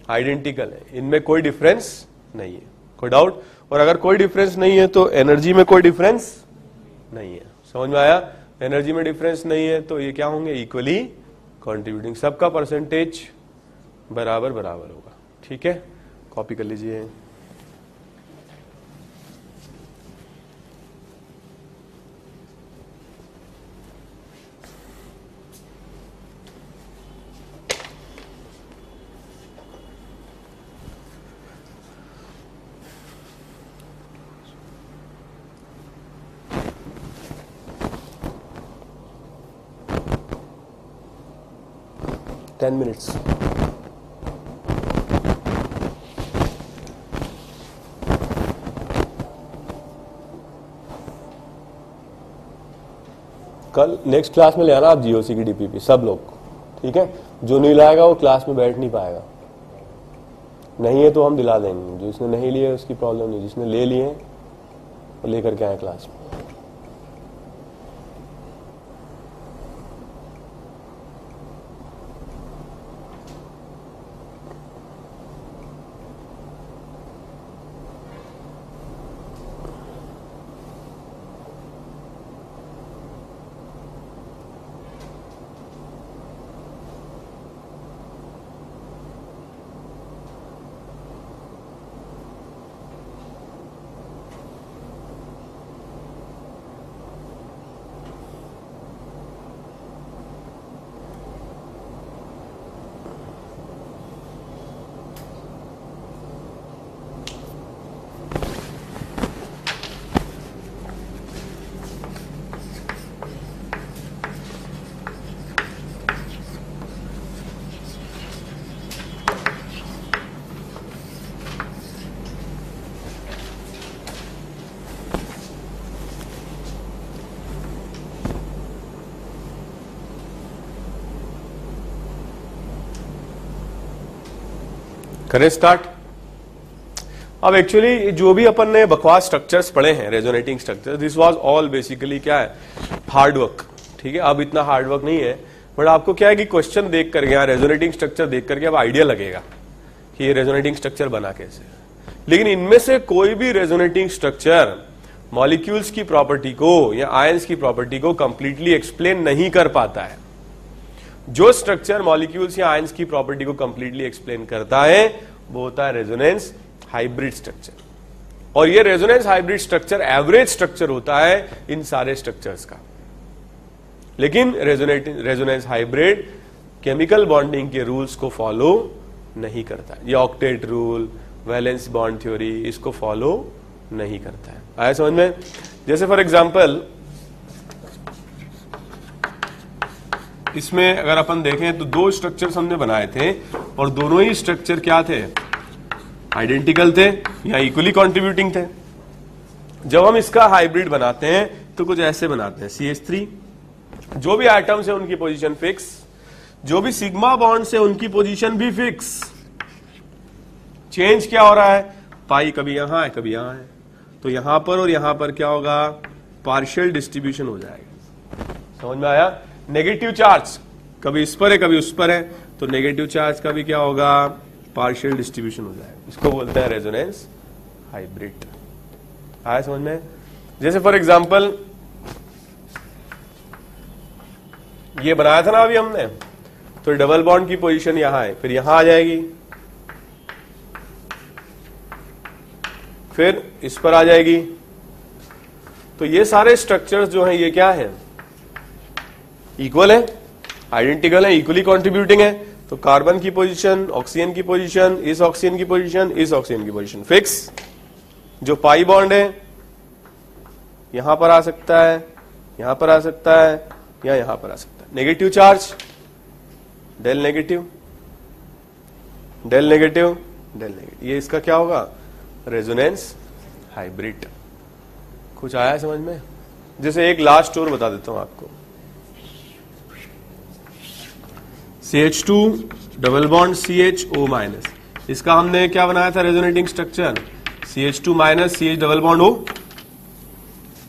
आइडेंटिकल है, इनमें कोई डिफरेंस नहीं है। कोई डाउट? और अगर कोई डिफरेंस नहीं है तो एनर्जी में कोई डिफरेंस नहीं है। समझ में आया? एनर्जी में डिफरेंस नहीं है तो ये क्या होंगे? Equally contributing. सबका परसेंटेज बराबर बराबर होगा। ठीक है, कॉपी कर लीजिए। Ten minutes. कल नेक्स्ट क्लास में ले आना आप जीओसी की डीपीपी सब लोग, ठीक है? जो नहीं लाएगा वो क्लास में बैठ नहीं पाएगा। नहीं है तो हम दिला देंगे, जिसने नहीं लिए उसकी प्रॉब्लम नहीं, जिसने ले लिए वो लेकर के आए क्लास में। करें स्टार्ट। अब एक्चुअली जो भी अपन ने बकवास स्ट्रक्चर्स पढ़े हैं, resonating structure, this was all basically क्या है? Hard work. ठीक है, अब इतना हार्ड वर्क नहीं है, बट आपको क्या है कि क्वेश्चन देख करके, यहाँ रेजोनेटिंग स्ट्रक्चर देख करके अब आइडिया लगेगा कि ये रेजोनेटिंग स्ट्रक्चर बना कैसे। लेकिन इनमें से कोई भी रेजोनेटिंग स्ट्रक्चर मॉलिक्यूल्स की प्रॉपर्टी को या आयंस की प्रॉपर्टी को कंप्लीटली एक्सप्लेन नहीं कर पाता है। जो स्ट्रक्चर मॉलिक्यूल्स या आयंस की प्रॉपर्टी को कंप्लीटली एक्सप्लेन करता है वो होता है रेजोनेंस हाइब्रिड स्ट्रक्चर। और ये resonance hybrid structure average structure होता है इन सारे स्ट्रक्चर्स का। लेकिन रेजोनेंस हाइब्रिड केमिकल बॉन्डिंग के रूल्स को फॉलो नहीं करता है। ये octet rule, valence bond theory, इसको फॉलो नहीं करता है। आया समझ में? जैसे फॉर एग्जांपल इसमें अगर अपन देखें तो दो स्ट्रक्चर्स हमने बनाए थे और दोनों ही स्ट्रक्चर क्या थे? आइडेंटिकल थे या इक्वली कॉन्ट्रीब्यूटिंग थे। जब हम इसका हाइब्रिड बनाते हैं तो कुछ ऐसे बनाते हैं, CH3, जो भी एटम्स है उनकी पोजीशन फिक्स, जो भी सिग्मा बॉन्ड्स है उनकी पोजीशन भी फिक्स। चेंज क्या हो रहा है? पाई कभी यहां है कभी यहां है, तो यहां पर और यहां पर क्या होगा? पार्शियल डिस्ट्रीब्यूशन हो जाएगा। समझ में आया? नेगेटिव चार्ज कभी इस पर है कभी उस पर है, तो नेगेटिव चार्ज का भी क्या होगा? पार्शियल डिस्ट्रीब्यूशन हो जाएगा। इसको बोलते हैं रेजोनेंस हाइब्रिड। आया समझ में? जैसे फॉर एग्जांपल ये बनाया था ना अभी हमने, तो डबल बॉन्ड की पोजीशन यहां है, फिर यहां आ जाएगी, फिर इस पर आ जाएगी। तो ये सारे स्ट्रक्चर्स जो हैं ये क्या है, इक्वल है, आइडेंटिकल है, इक्वली कंट्रीब्यूटिंग है। तो कार्बन की पोजीशन, ऑक्सीजन की पोजीशन, इस ऑक्सीजन की पोजीशन, इस ऑक्सीजन की पोजीशन फिक्स। जो पाई बॉन्ड है यहां पर आ सकता है, यहां पर आ सकता है, या यहां पर आ सकता है। Negative charge, del negative, del negative, del negative, ये इसका क्या होगा, रेजोनेंस हाइब्रिड। कुछ आया है समझ में? जैसे एक लास्ट और बता देता हूं आपको, CH2 double bond CHO minus, इसका हमने क्या बनाया था resonating structure, CH2 minus CH double bond O,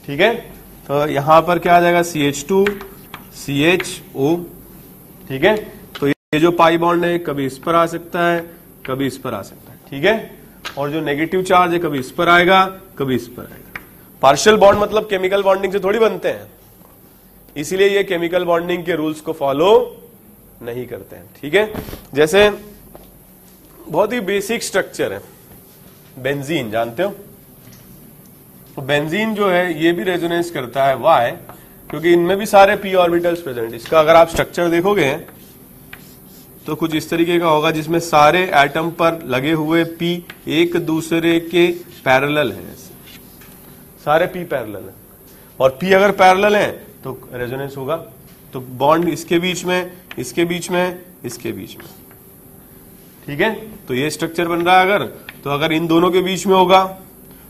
ठीक है। तो यहां पर क्या आ जाएगा, CH2 CHO, ठीक है। तो ये जो पाई बॉन्ड है कभी इस पर आ सकता है, कभी इस पर आ सकता है, ठीक है। और जो नेगेटिव चार्ज है कभी इस पर आएगा, कभी इस पर आएगा। पार्शियल बॉन्ड मतलब केमिकल बॉन्डिंग से थोड़ी बनते हैं, इसीलिए ये केमिकल बॉन्डिंग के रूल्स को फॉलो नहीं करते हैं, ठीक है। जैसे बहुत ही बेसिक स्ट्रक्चर है बेंजीन, जानते हो? तो बेंजीन जो है ये भी रेजोनेंस करता है, वाई? क्योंकि इनमें भी सारे p ऑर्बिटल्स प्रेजेंट। इसका अगर आप स्ट्रक्चर देखोगे तो कुछ इस तरीके का होगा, जिसमें सारे एटम पर लगे हुए p एक दूसरे के पैरेलल हैं, सारे p पैरेलल हैं, और p अगर पैरेलल है तो रेजोनेंस होगा। तो बॉन्ड इसके बीच में, इसके बीच में, इसके बीच में, ठीक है। तो ये स्ट्रक्चर बन रहा है अगर, तो अगर इन दोनों के बीच में होगा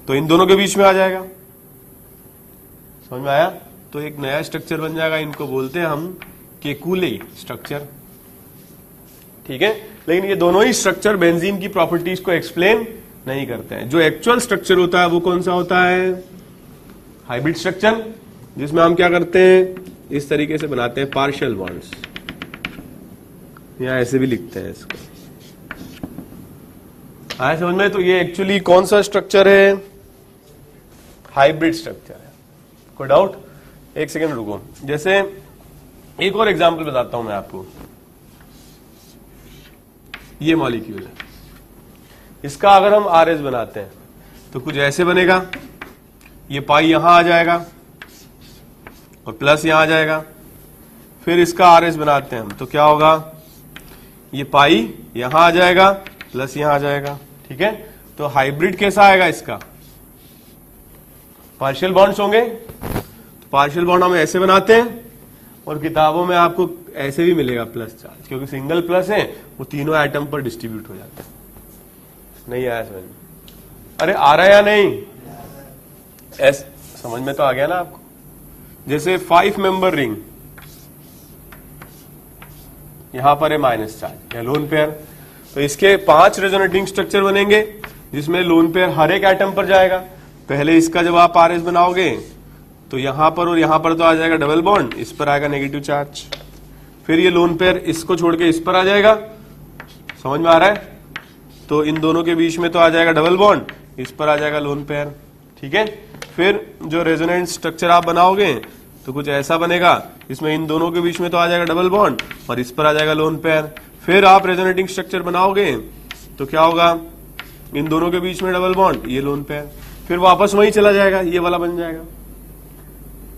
तो इन दोनों के बीच में आ जाएगा, समझ में आया? तो एक नया स्ट्रक्चर बन जाएगा, इनको बोलते हैं हम केकुले स्ट्रक्चर, ठीक है। लेकिन ये दोनों ही स्ट्रक्चर बेंजीन की प्रॉपर्टीज को एक्सप्लेन नहीं करते हैं। जो एक्चुअल स्ट्रक्चर होता है वो कौन सा होता है, हाइब्रिड स्ट्रक्चर, जिसमें हम क्या करते हैं, इस तरीके से बनाते हैं पार्शियल बॉन्ड्स, या ऐसे भी लिखते हैं इसको, आया समझ में? तो ये एक्चुअली कौन सा स्ट्रक्चर है, हाइब्रिड स्ट्रक्चर है। कोई डाउट? एक सेकेंड रुको, जैसे एक और एग्जांपल बताता हूं मैं आपको। ये मॉलिक्यूल है, इसका अगर हम RS बनाते हैं तो कुछ ऐसे बनेगा, ये पाई यहां आ जाएगा और प्लस यहां आ जाएगा। फिर इसका RS बनाते हैं हम तो क्या होगा, ये पाई यहां आ जाएगा, प्लस यहां आ जाएगा, ठीक है। तो हाइब्रिड कैसा आएगा इसका, पार्शियल बॉन्ड्स होंगे। तो पार्शियल बॉन्ड हम ऐसे बनाते हैं, और किताबों में आपको ऐसे भी मिलेगा प्लस चार्ज, क्योंकि सिंगल प्लस है, वो तीनों एटम पर डिस्ट्रीब्यूट हो जाते हैं। नहीं आया समझ में? अरे आ रहा है या नहीं? समझ में तो आ गया ना आपको? जैसे 5 मेंबर रिंग, यहां पर है माइनस चार्ज या लोन पेयर, तो इसके 5 रेजोनेटिंग स्ट्रक्चर बनेंगे, जिसमें लोन पेयर हर एक एटम पर जाएगा। पहले इसका जब आप RS बनाओगे तो यहां पर और यहां पर तो आ जाएगा डबल बॉन्ड, इस पर आएगा नेगेटिव चार्ज। फिर ये लोन पेयर इसको छोड़ के इस पर आ जाएगा, समझ में आ रहा है? तो इन दोनों के बीच में तो आ जाएगा डबल बॉन्ड, इस पर आ जाएगा लोन पेयर, ठीक है। फिर जो रेजोनेंट स्ट्रक्चर आप बनाओगे तो कुछ ऐसा बनेगा, इसमें इन दोनों के बीच में तो आ जाएगा डबल बॉन्ड और इस पर आ जाएगा लोन पेयर। फिर आप रेजोनेटिंग स्ट्रक्चर बनाओगे तो क्या होगा, इन दोनों के बीच में डबल बॉन्ड, ये लोन पेयर, फिर वापस वहीं चला जाएगा, ये वाला बन जाएगा।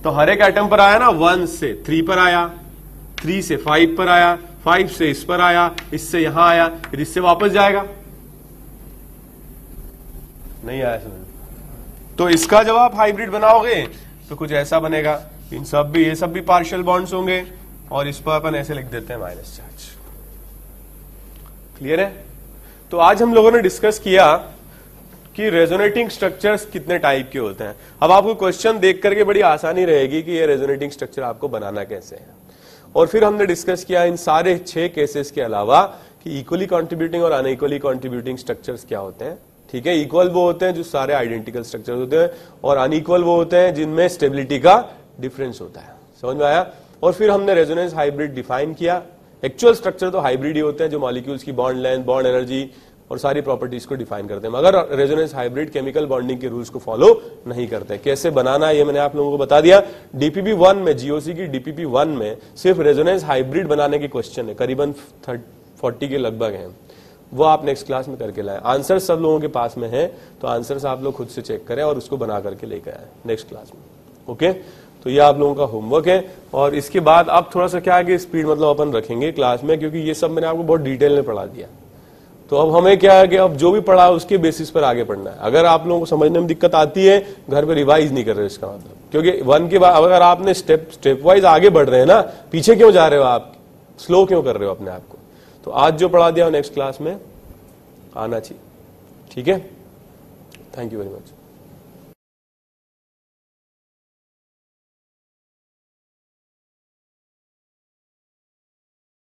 तो हर एक एटम पर आया ना, 1 से 3 पर आया, 3 से 5 पर आया, 5 से इस पर आया, इससे यहां आया, फिर इससे वापस जाएगा। नहीं आया समझ? तो इसका जब आप हाइब्रिड बनाओगे तो कुछ ऐसा बनेगा, इन सब भी, ये सब भी पार्शियल बॉन्ड्स होंगे, और इस पर अपन ऐसे लिख देते हैं माइनस चार्ज। क्लियर है? तो आज हम लोगों ने डिस्कस किया कि रेजोनेटिंग स्ट्रक्चर्स कितने टाइप के होते हैं। अब आपको क्वेश्चन देख करके बड़ी आसानी रहेगी कि ये रेजोनेटिंग स्ट्रक्चर आपको बनाना कैसे है। और फिर हमने डिस्कस किया इन सारे 6 केसेस के अलावा कि इक्वली कंट्रीब्यूटिंग और अनइक्वली कंट्रीब्यूटिंग स्ट्रक्चर्स क्या होते हैं, ठीक है। इक्वल वो होते हैं जो सारे आइडेंटिकल स्ट्रक्चर होते हैं, और अनइक्वल वो होते हैं जिनमें स्टेबिलिटी का डिफरेंस होता है। समझ में आया? और फिर हमने रेजोनेंस हाइब्रिड डिफाइन किया। एक्चुअल स्ट्रक्चर तो हाइब्रिड ही होते हैं, जो मॉलिक्यूल्स की बॉन्ड लेंथ, बॉन्ड एनर्जी और सारी प्रॉपर्टीज को डिफाइन करते हैं, मगर रेजोनेंस हाइब्रिड केमिकल बॉन्डिंग के रूल्स को फॉलो नहीं करते। कैसे बनाना ये मैंने आप लोगों को बता दिया। डीपीपी 1 में, जीओसी की डीपीपी 1 में सिर्फ रेजोनेंस हाइब्रिड बनाने के क्वेश्चन है, करीबन 40 के लगभग हैं, वो आप नेक्स्ट क्लास में करके लाएं। आंसर सब लोगों के पास में है, तो आंसर्स आप लोग खुद से चेक करें और उसको बना करके लेकर आए नेक्स्ट क्लास में। ओके, तो ये आप लोगों का होमवर्क है। और इसके बाद अब थोड़ा सा क्या है कि स्पीड मतलब अपन रखेंगे क्लास में, क्योंकि ये सब मैंने आपको बहुत डिटेल में पढ़ा दिया। तो अब हमें क्या है कि अब जो भी पढ़ा है उसके बेसिस पर आगे पढ़ना है। अगर आप लोगों को समझने में दिक्कत आती है, घर पे रिवाइज नहीं कर रहे इसका मतलब, क्योंकि 1 के बाद अगर आपने स्टेप वाइज आगे बढ़ रहे हैं ना, पीछे क्यों जा रहे हो आप, स्लो क्यों कर रहे हो अपने आप को। तो आज जो पढ़ा दिया नेक्स्ट क्लास में आना चाहिए। ठीक है, थैंक यू वेरी मच।